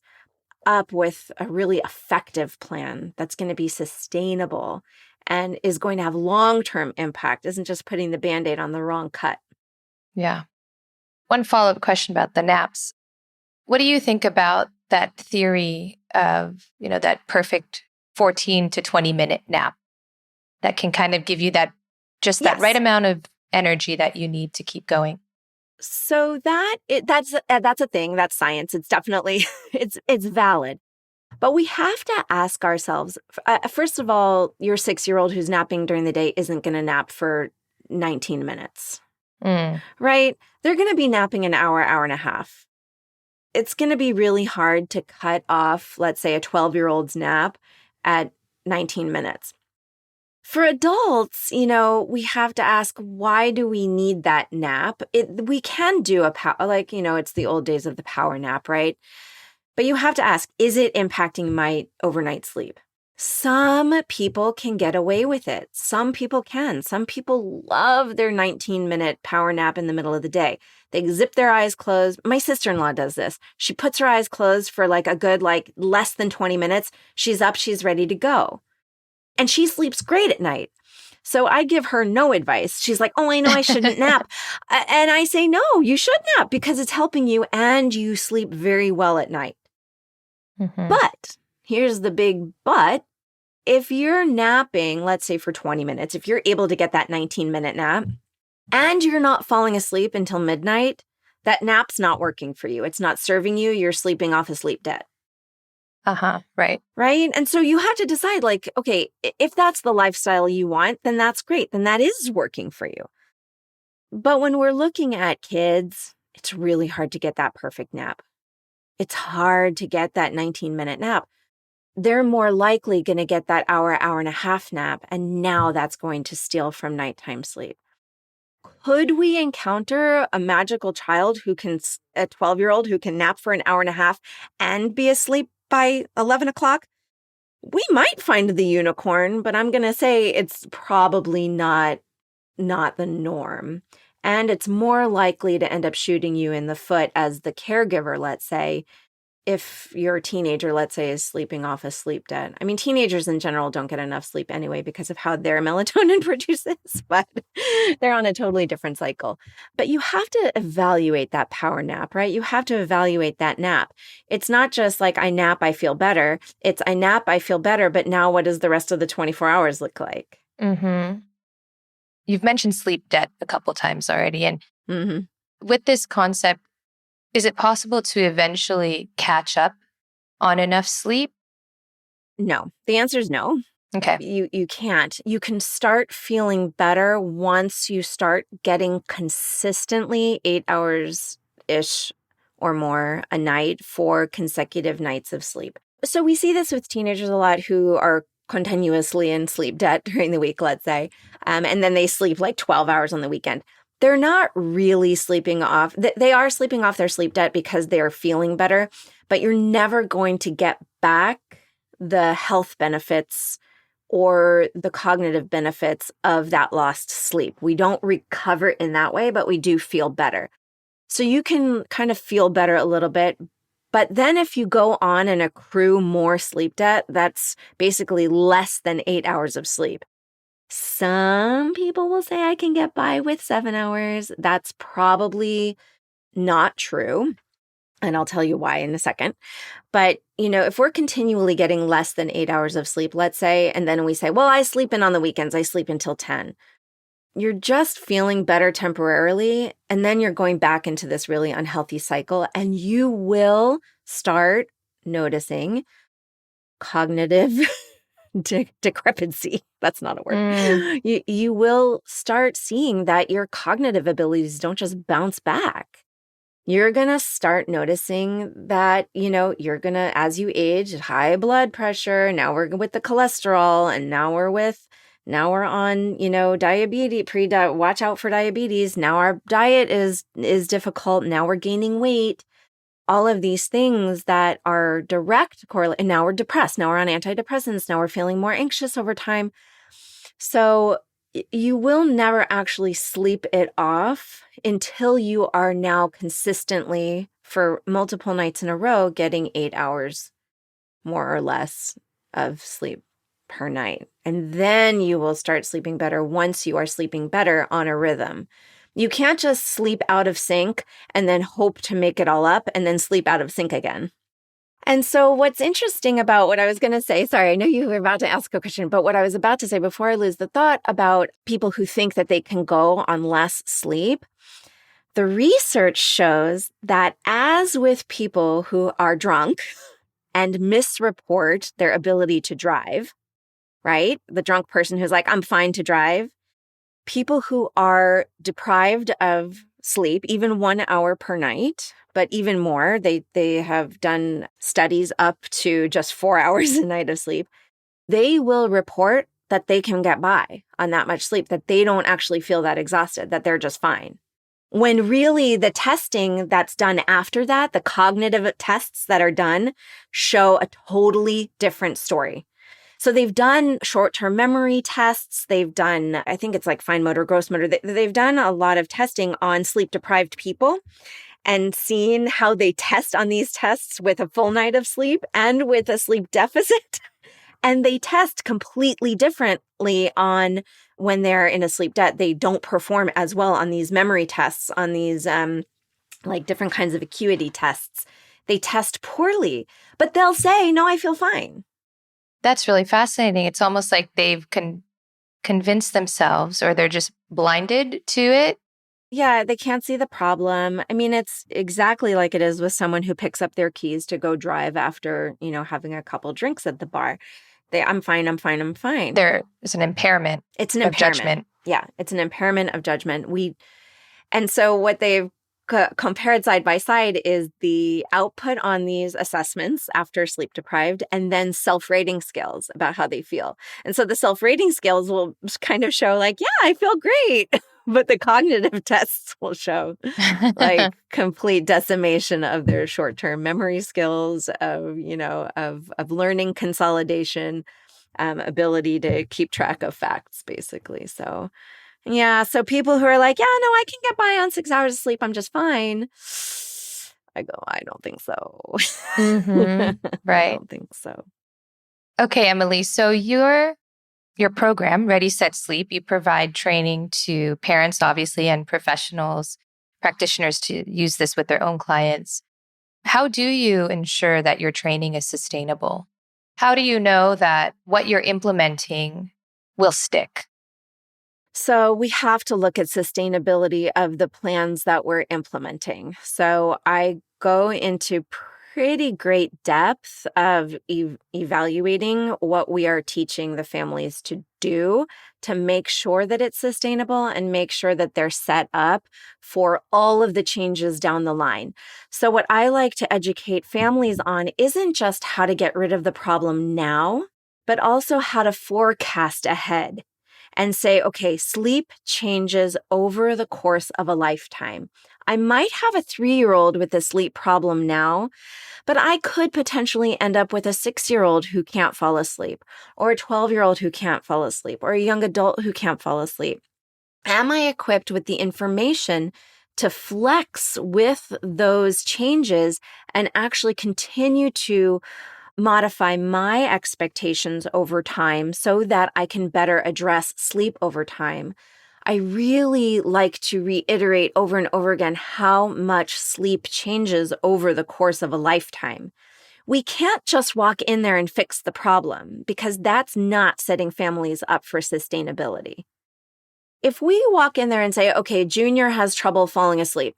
up with a really effective plan that's going to be sustainable and is going to have long-term impact, isn't just putting the Band-Aid on the wrong cut. Yeah. One follow-up question about the naps. What do you think about that theory of, that perfect 14 to 20-minute nap that can kind of give you that right amount of energy that you need to keep going? So that's a thing. That's science. It's definitely, it's valid. But we have to ask ourselves, first of all, your 6-year-old who's napping during the day isn't going to nap for 19 minutes, right? They're going to be napping an hour, hour and a half. It's going to be really hard to cut off, let's say, a 12-year-old's nap at 19 minutes. For adults, we have to ask, why do we need that nap? We can do it's the old days of the power nap, right? But you have to ask, is it impacting my overnight sleep? Some people can get away with it. Some people can. Some people love their 19-minute power nap in the middle of the day. They zip their eyes closed. My sister-in-law does this. She puts her eyes closed for a good, less than 20 minutes. She's up, she's ready to go. And she sleeps great at night. So I give her no advice. She's like, oh, I know I shouldn't nap. And I say, no, you should nap because it's helping you and you sleep very well at night. But here's the big but. If you're napping, let's say for 20 minutes, if you're able to get that 19-minute nap and you're not falling asleep until midnight, That nap's not working for you. It's not serving you. You're sleeping off a sleep debt. Right. Right. And so you have to decide, like, okay, if that's the lifestyle you want, then that's great. Then that is working for you. But when we're looking at kids, it's really hard to get that perfect nap. It's hard to get that 19-minute nap. They're more likely going to get that hour and a half nap. And now that's going to steal from nighttime sleep. Could we encounter a magical child a 12-year-old who can nap for an hour and a half and be asleep by 11 o'clock? We might find the unicorn, but I'm going to say it's probably not the norm. And it's more likely to end up shooting you in the foot as the caregiver, let's say, if your teenager, let's say, is sleeping off a sleep debt. I mean, teenagers in general don't get enough sleep anyway because of how their melatonin produces, but they're on a totally different cycle. But you have to evaluate that power nap, right? You have to evaluate that nap. It's not just like, I nap, I feel better. It's I nap, I feel better, but now what does the rest of the 24 hours look like? Mm-hmm. You've mentioned sleep debt a couple times already. And with this concept, is it possible to eventually catch up on enough sleep? No. The answer is no. Okay. You can't. You can start feeling better once you start getting consistently 8 hours-ish or more a night for consecutive nights of sleep. So we see this with teenagers a lot who are continuously in sleep debt during the week, let's say, and then they sleep like 12 hours on the weekend. They're not really sleeping off. They are sleeping off their sleep debt because they are feeling better, but you're never going to get back the health benefits or the cognitive benefits of that lost sleep. We don't recover in that way, but we do feel better. So you can kind of feel better a little bit. But then if you go on and accrue more sleep debt, that's basically less than 8 hours of sleep. Some people will say I can get by with 7 hours. That's probably not true. And I'll tell you why in a second. But, if we're continually getting less than 8 hours of sleep, let's say, and then we say, well, I sleep in on the weekends, I sleep until 10. You're just feeling better temporarily. And then you're going back into this really unhealthy cycle. And you will start noticing cognitive decrepancy. That's not a word. You will start seeing that your cognitive abilities don't just bounce back. You're going to start noticing that, you're going to, as you age, high blood pressure. Now we're with the cholesterol, and now we're on, diabetes, watch out for diabetes. Now our diet is difficult. Now we're gaining weight. All of these things that are direct correlate. And now we're depressed. Now we're on antidepressants. Now we're feeling more anxious over time. So you will never actually sleep it off until you are now consistently, for multiple nights in a row, getting 8 hours more or less of sleep per night. And then you will start sleeping better once you are sleeping better on a rhythm. You can't just sleep out of sync and then hope to make it all up and then sleep out of sync again. And so what's interesting about what I was going to say, sorry, I know you were about to ask a question, but what I was about to say before I lose the thought about people who think that they can go on less sleep, the research shows that as with people who are drunk and misreport their ability to drive, right? The drunk person who's like, I'm fine to drive. People who are deprived of sleep, even 1 hour per night, but even more, they have done studies up to just 4 hours a night of sleep. They will report that they can get by on that much sleep, that they don't actually feel that exhausted, that they're just fine. When really the testing that's done after that, the cognitive tests that are done, show a totally different story. So they've done short-term memory tests. They've done, I think it's like fine motor, gross motor. They've done a lot of testing on sleep-deprived people and seen how they test on these tests with a full night of sleep and with a sleep deficit. And they test completely differently on when they're in a sleep debt. They don't perform as well on these memory tests, on these like different kinds of acuity tests. They test poorly, but they'll say, no, I feel fine. That's really fascinating. It's almost like they've convinced themselves, or they're just blinded to it. Yeah, they can't see the problem. I mean, it's exactly like it is with someone who picks up their keys to go drive after, having a couple drinks at the bar. I'm fine, I'm fine, I'm fine. There is an impairment It's an of impairment. judgment. Yeah, it's an impairment of judgment. And so what they've compared side by side is the output on these assessments after sleep deprived and then self-rating skills about how they feel. And so the self-rating skills will kind of show like, yeah, I feel great. But the cognitive tests will show like complete decimation of their short-term memory skills, of learning consolidation, ability to keep track of facts, basically. So yeah, so people who are like, yeah, no, I can get by on 6 hours of sleep, I'm just fine. I go, I don't think so. Right. I don't think so. Okay, Emily. So your program, Ready, Set, Sleep, you provide training to parents, obviously, and professionals, practitioners to use this with their own clients. How do you ensure that your training is sustainable? How do you know that what you're implementing will stick? So we have to look at sustainability of the plans that we're implementing. So I go into pretty great depth of evaluating what we are teaching the families to do to make sure that it's sustainable and make sure that they're set up for all of the changes down the line. So what I like to educate families on isn't just how to get rid of the problem now, but also how to forecast ahead and say, okay, sleep changes over the course of a lifetime. I might have a 3-year-old with a sleep problem now, but I could potentially end up with a 6-year-old who can't fall asleep, or a 12-year-old who can't fall asleep, or a young adult who can't fall asleep. Am I equipped with the information to flex with those changes and actually continue to modify my expectations over time so that I can better address sleep over time? I really like to reiterate over and over again how much sleep changes over the course of a lifetime. We can't just walk in there and fix the problem because that's not setting families up for sustainability. If we walk in there and say, okay, Junior has trouble falling asleep,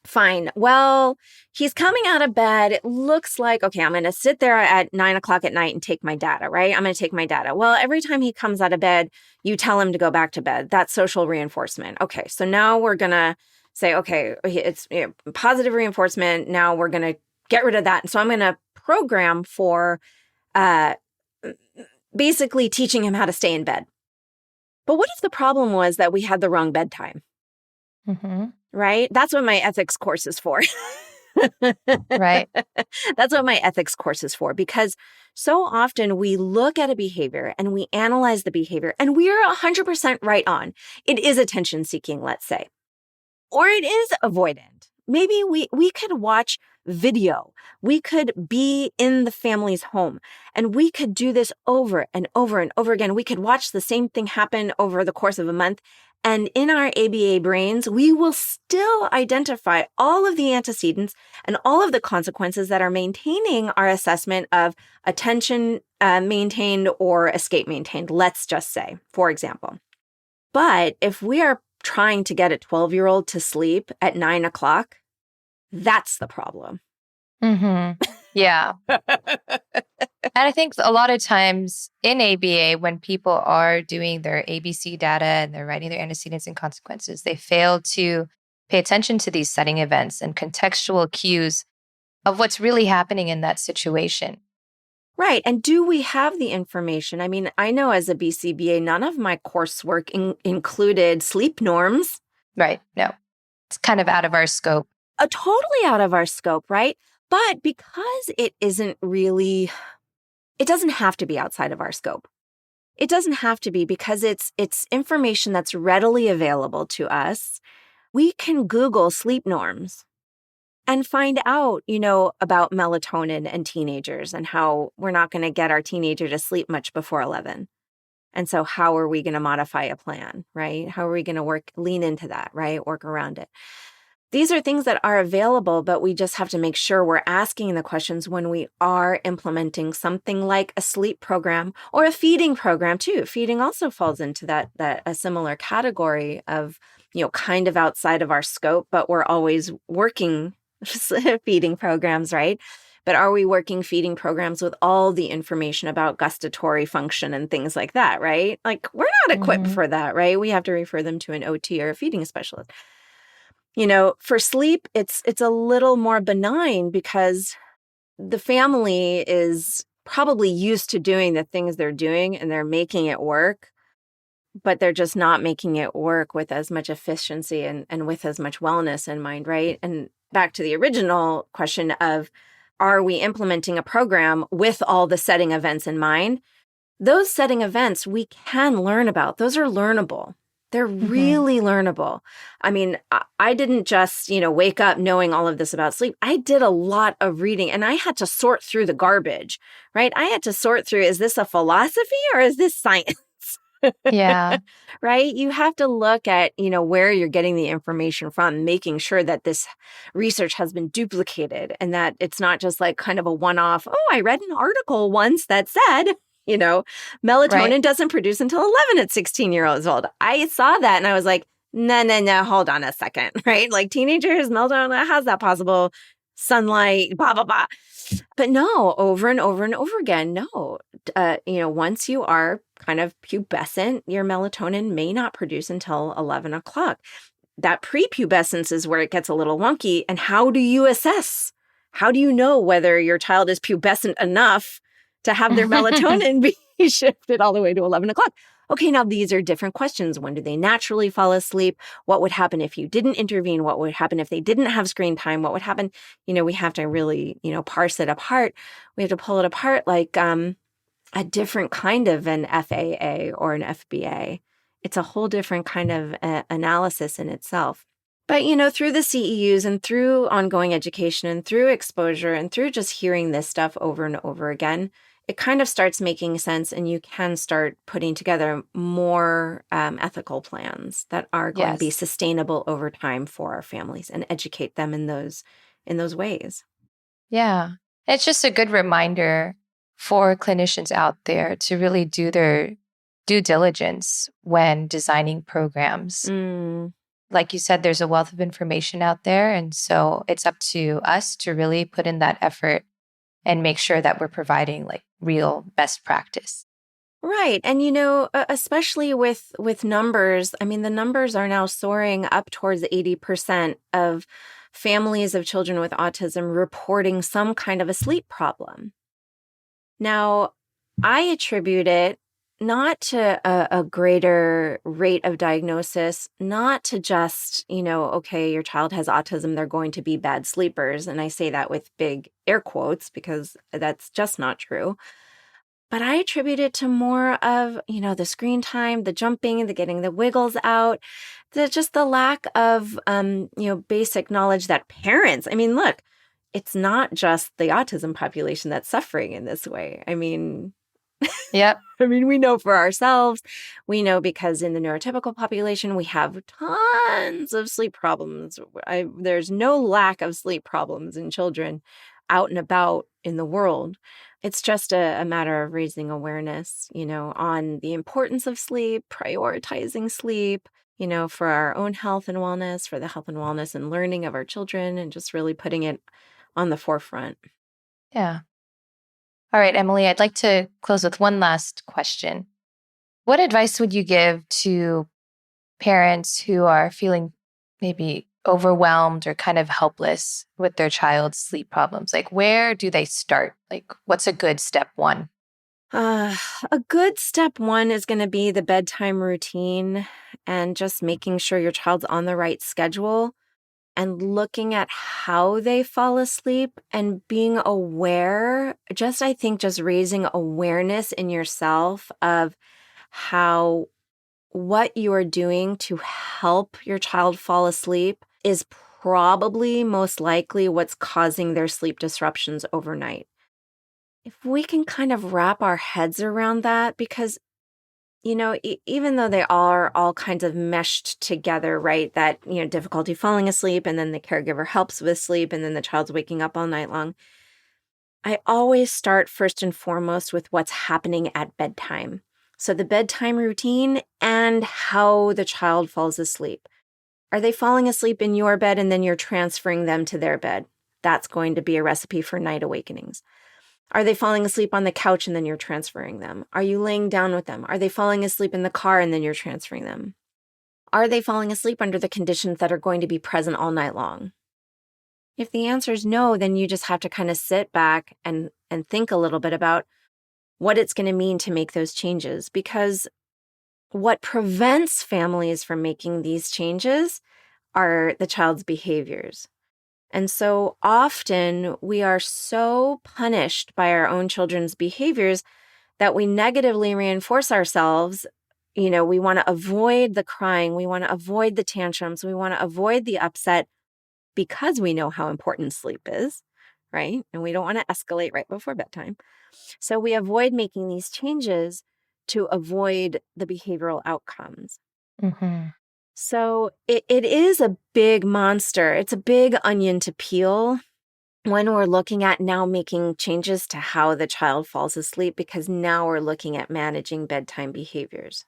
fine. Well, he's coming out of bed. It looks like, okay, I'm going to sit there at 9:00 at night and take my data, right? I'm going to take my data. Well, every time he comes out of bed, you tell him to go back to bed. That's social reinforcement. Okay, so now we're going to say, okay, it's positive reinforcement. Now we're going to get rid of that. And so I'm going to program for basically teaching him how to stay in bed. But what if the problem was that we had the wrong bedtime? Right? That's what my ethics course is for. Right. That's what my ethics course is for, because so often we look at a behavior and we analyze the behavior and we're 100% right on. It is attention seeking, let's say, or it is avoidant. Maybe we could watch video. We could be in the family's home and we could do this over and over and over again. We could watch the same thing happen over the course of a month. And in our ABA brains, we will still identify all of the antecedents and all of the consequences that are maintaining our assessment of attention maintained or escape maintained, let's just say, for example. But if we are trying to get a 12-year-old to sleep at 9:00, that's the problem. Yeah. And I think a lot of times in ABA, when people are doing their ABC data and they're writing their antecedents and consequences, they fail to pay attention to these setting events and contextual cues of what's really happening in that situation. Right. And do we have the information? I mean, I know as a BCBA, none of my coursework included sleep norms. Right. No, it's kind of out of our scope. Totally out of our scope, right? But because it isn't really, it doesn't have to be outside of our scope. It doesn't have to be, because it's information that's readily available to us. We can Google sleep norms and find out, about melatonin and teenagers and how we're not going to get our teenager to sleep much before 11. And so how are we going to modify a plan, right? How are we going to lean into that, right? Work around it. These are things that are available, but we just have to make sure we're asking the questions when we are implementing something like a sleep program or a feeding program too. Feeding also falls into that a similar category of kind of outside of our scope, but we're always working feeding programs, right? But are we working feeding programs with all the information about gustatory function and things like that, right? Like, we're not equipped for that, right? We have to refer them to an OT or a feeding specialist. For sleep, it's a little more benign because the family is probably used to doing the things they're doing and they're making it work, but they're just not making it work with as much efficiency and with as much wellness in mind, right? And back to the original question of, are we implementing a program with all the setting events in mind? Those setting events we can learn about. Those are learnable. They're really learnable. I mean, I didn't just, wake up knowing all of this about sleep. I did a lot of reading and I had to sort through the garbage, right? I had to sort through, is this a philosophy or is this science? Yeah. Right? You have to look at, where you're getting the information from, making sure that this research has been duplicated and that it's not just like kind of a one-off, oh, I read an article once that said, melatonin doesn't produce until 11 at 16-year-olds old. I saw that and I was like, no, hold on a second, right? Like teenagers, melatonin, how's that possible? Sunlight, blah, blah, blah. But no, over and over and over again, no. Once you are kind of pubescent, your melatonin may not produce until 11 o'clock. That prepubescence is where it gets a little wonky. And how do you assess? How do you know whether your child is pubescent enough to have their melatonin be shifted all the way to 11 o'clock? Okay, now these are different questions. When do they naturally fall asleep? What would happen if you didn't intervene? What would happen if they didn't have screen time? What would happen? We have to really, parse it apart. We have to pull it apart like a different kind of an FAA or an FBA. It's a whole different kind of analysis in itself. But, through the CEUs and through ongoing education and through exposure and through just hearing this stuff over and over again, it kind of starts making sense and you can start putting together more ethical plans that are going to be sustainable over time for our families and educate them in those ways. Yeah. It's just a good reminder for clinicians out there to really do their due diligence when designing programs. Like you said, there's a wealth of information out there. And so it's up to us to really put in that effort and make sure that we're providing like real best practice. Right. And, especially with numbers, I mean, the numbers are now soaring up towards 80% of families of children with autism reporting some kind of a sleep problem. Now, I attribute it not to a greater rate of diagnosis, not to just, okay, your child has autism, they're going to be bad sleepers. And I say that with big air quotes because that's just not true. But I attribute it to more of, the screen time, the jumping, the getting the wiggles out, just the lack of, basic knowledge that parents, I mean, look, it's not just the autism population that's suffering in this way. I mean, Yep. we know for ourselves. We know because in the neurotypical population, we have tons of sleep problems. There's no lack of sleep problems in children out and about in the world. It's just a matter of raising awareness, on the importance of sleep, prioritizing sleep, for our own health and wellness, for the health and wellness and learning of our children, and just really putting it on the forefront. Yeah. All right, Emily, I'd like to close with one last question. What advice would you give to parents who are feeling maybe overwhelmed or kind of helpless with their child's sleep problems? Like, where do they start? Like, what's a good step one? A good step one is going to be the bedtime routine and just making sure your child's on the right schedule and looking at how they fall asleep and being aware, I think just raising awareness in yourself of how what you are doing to help your child fall asleep is probably most likely what's causing their sleep disruptions overnight. If we can kind of wrap our heads around that, because even though they are all kinds of meshed together, right? That, difficulty falling asleep and then the caregiver helps with sleep and then the child's waking up all night long. I always start first and foremost with what's happening at bedtime. So the bedtime routine and how the child falls asleep. Are they falling asleep in your bed and then you're transferring them to their bed? That's going to be a recipe for night awakenings. Are they falling asleep on the couch and then you're transferring them? Are you laying down with them? Are they falling asleep in the car and then you're transferring them? Are they falling asleep under the conditions that are going to be present all night long? If the answer is no, then you just have to kind of sit back and think a little bit about what it's going to mean to make those changes. Because what prevents families from making these changes are the child's behaviors. And so often we are so punished by our own children's behaviors that we negatively reinforce ourselves. You know, we want to avoid the crying. We want to avoid the tantrums. We want to avoid the upset because we know how important sleep is, right? And we don't want to escalate right before bedtime. So we avoid making these changes to avoid the behavioral outcomes. Mm-hmm. So it is a big monster. It's a big onion to peel when we're looking at now making changes to how the child falls asleep, because now we're looking at managing bedtime behaviors.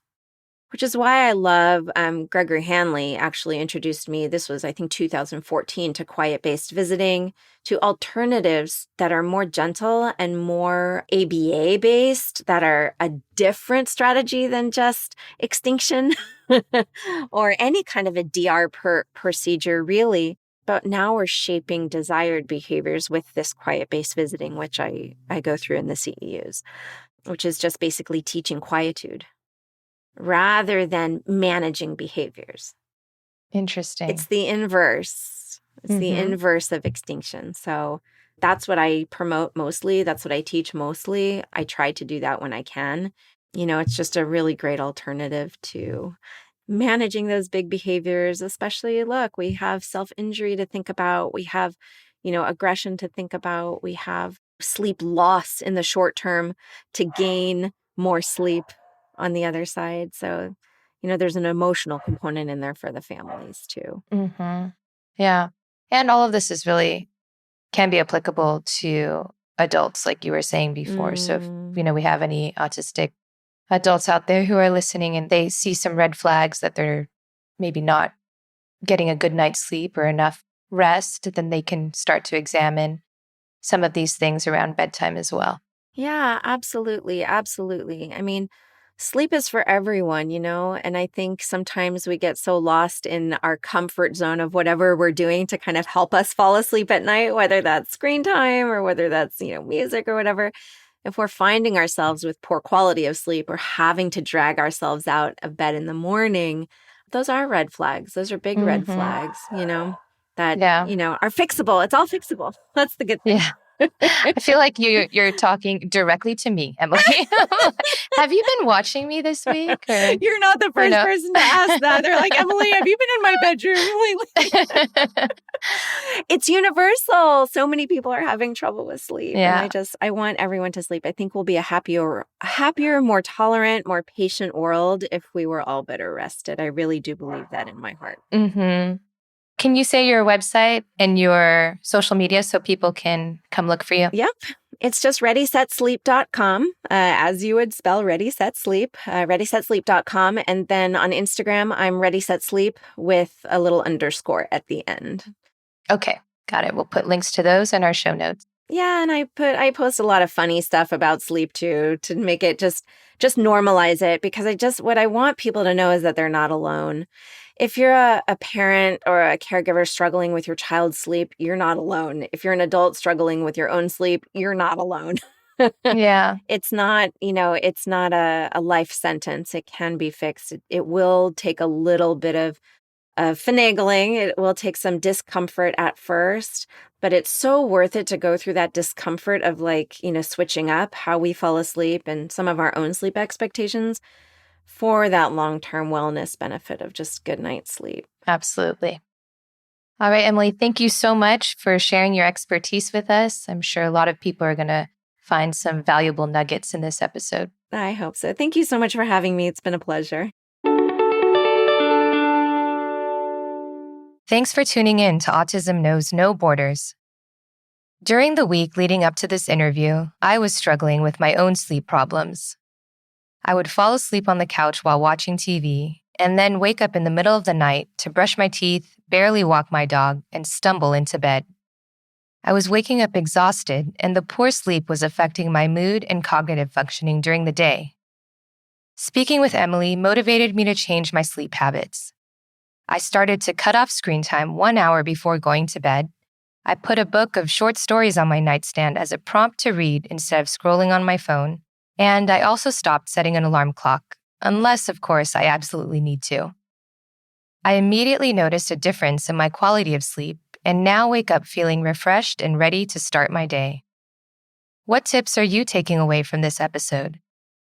Which is why I love, Gregory Hanley actually introduced me, this was, I think, 2014, to quiet-based visiting, to alternatives that are more gentle and more ABA-based, that are a different strategy than just extinction or any kind of a DR procedure, really. But now we're shaping desired behaviors with this quiet-based visiting, which I go through in the CEUs, which is just basically teaching quietude rather than managing behaviors. Interesting. It's the inverse. It's the inverse of extinction. So that's what I promote mostly. That's what I teach mostly. I try to do that when I can. You know, it's just a really great alternative to managing those big behaviors, especially, look, we have self-injury to think about. We have, you know, aggression to think about. We have sleep loss in the short term to gain more sleep on the other side. So, you know, there's an emotional component in there for the families too. Mm-hmm. Yeah. And all of this is really can be applicable to adults, like you were saying before. So if, you know, we have any autistic adults out there who are listening and they see some red flags that they're maybe not getting a good night's sleep or enough rest, then they can start to examine some of these things around bedtime as well. Yeah, absolutely. Absolutely. I mean, sleep is for everyone, you know, and I think sometimes we get so lost in our comfort zone of whatever we're doing to kind of help us fall asleep at night, whether that's screen time or whether that's, you know, music or whatever. If we're finding ourselves with poor quality of sleep or having to drag ourselves out of bed in the morning, those are red flags. Those are big red flags, you know, that, you know, are fixable. It's all fixable. That's the good thing. Yeah. I feel like you're talking directly to me, Emily. Have you been watching me this week? Or, you're not the first person to ask that. They're like, Emily, have you been in my bedroom lately? It's universal. So many people are having trouble with sleep. Yeah. And I want everyone to sleep. I think we'll be a happier, more tolerant, more patient world if we were all better rested. I really do believe that in my heart. Mm-hmm. Can you say your website and your social media so people can come look for you? Yep. It's just readysetsleep.com, as you would spell ready, set, sleep, readysetsleep.com. And then on Instagram, I'm readysetsleep with a little underscore at the end. Okay. Got it. We'll put links to those in our show notes. Yeah, and I post a lot of funny stuff about sleep too, to make it just normalize it, because what I want people to know is that they're not alone. If you're a parent or a caregiver struggling with your child's sleep, you're not alone. If you're an adult struggling with your own sleep, you're not alone. Yeah. It's not, you know, it's not a life sentence. It can be fixed. It will take a little bit of finagling. It will take some discomfort at first, but it's so worth it to go through that discomfort of, like, you know, switching up how we fall asleep and some of our own sleep expectations for that long-term wellness benefit of just good night's sleep. Absolutely. All right, Emily, thank you so much for sharing your expertise with us. I'm sure a lot of people are going to find some valuable nuggets in this episode. I hope so. Thank you so much for having me. It's been a pleasure. Thanks for tuning in to Autism Knows No Borders. During the week leading up to this interview, I was struggling with my own sleep problems. I would fall asleep on the couch while watching TV, and then wake up in the middle of the night to brush my teeth, barely walk my dog, and stumble into bed. I was waking up exhausted, and the poor sleep was affecting my mood and cognitive functioning during the day. Speaking with Emily motivated me to change my sleep habits. I started to cut off screen time 1 hour before going to bed. I put a book of short stories on my nightstand as a prompt to read instead of scrolling on my phone, and I also stopped setting an alarm clock, unless, of course, I absolutely need to. I immediately noticed a difference in my quality of sleep and now wake up feeling refreshed and ready to start my day. What tips are you taking away from this episode?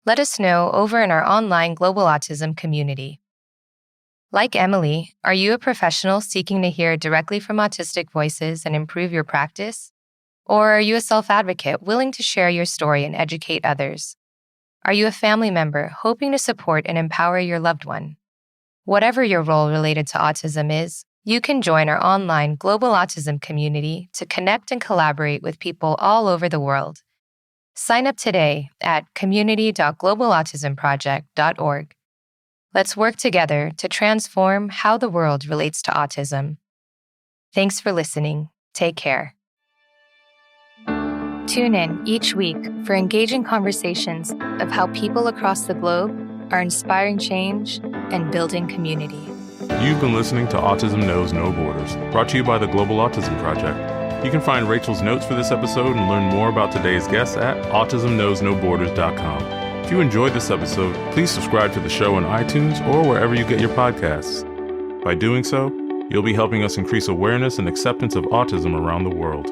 Let us know over in our online Global Autism community. Like Emily, are you a professional seeking to hear directly from autistic voices and improve your practice? Or are you a self-advocate willing to share your story and educate others? Are you a family member hoping to support and empower your loved one? Whatever your role related to autism is, you can join our online Global Autism community to connect and collaborate with people all over the world. Sign up today at community.globalautismproject.org. Let's work together to transform how the world relates to autism. Thanks for listening. Take care. Tune in each week for engaging conversations of how people across the globe are inspiring change and building community. You've been listening to Autism Knows No Borders, brought to you by the Global Autism Project. You can find Rachel's notes for this episode and learn more about today's guests at autismknowsnoborders.com. If you enjoyed this episode, please subscribe to the show on iTunes or wherever you get your podcasts. By doing so, you'll be helping us increase awareness and acceptance of autism around the world.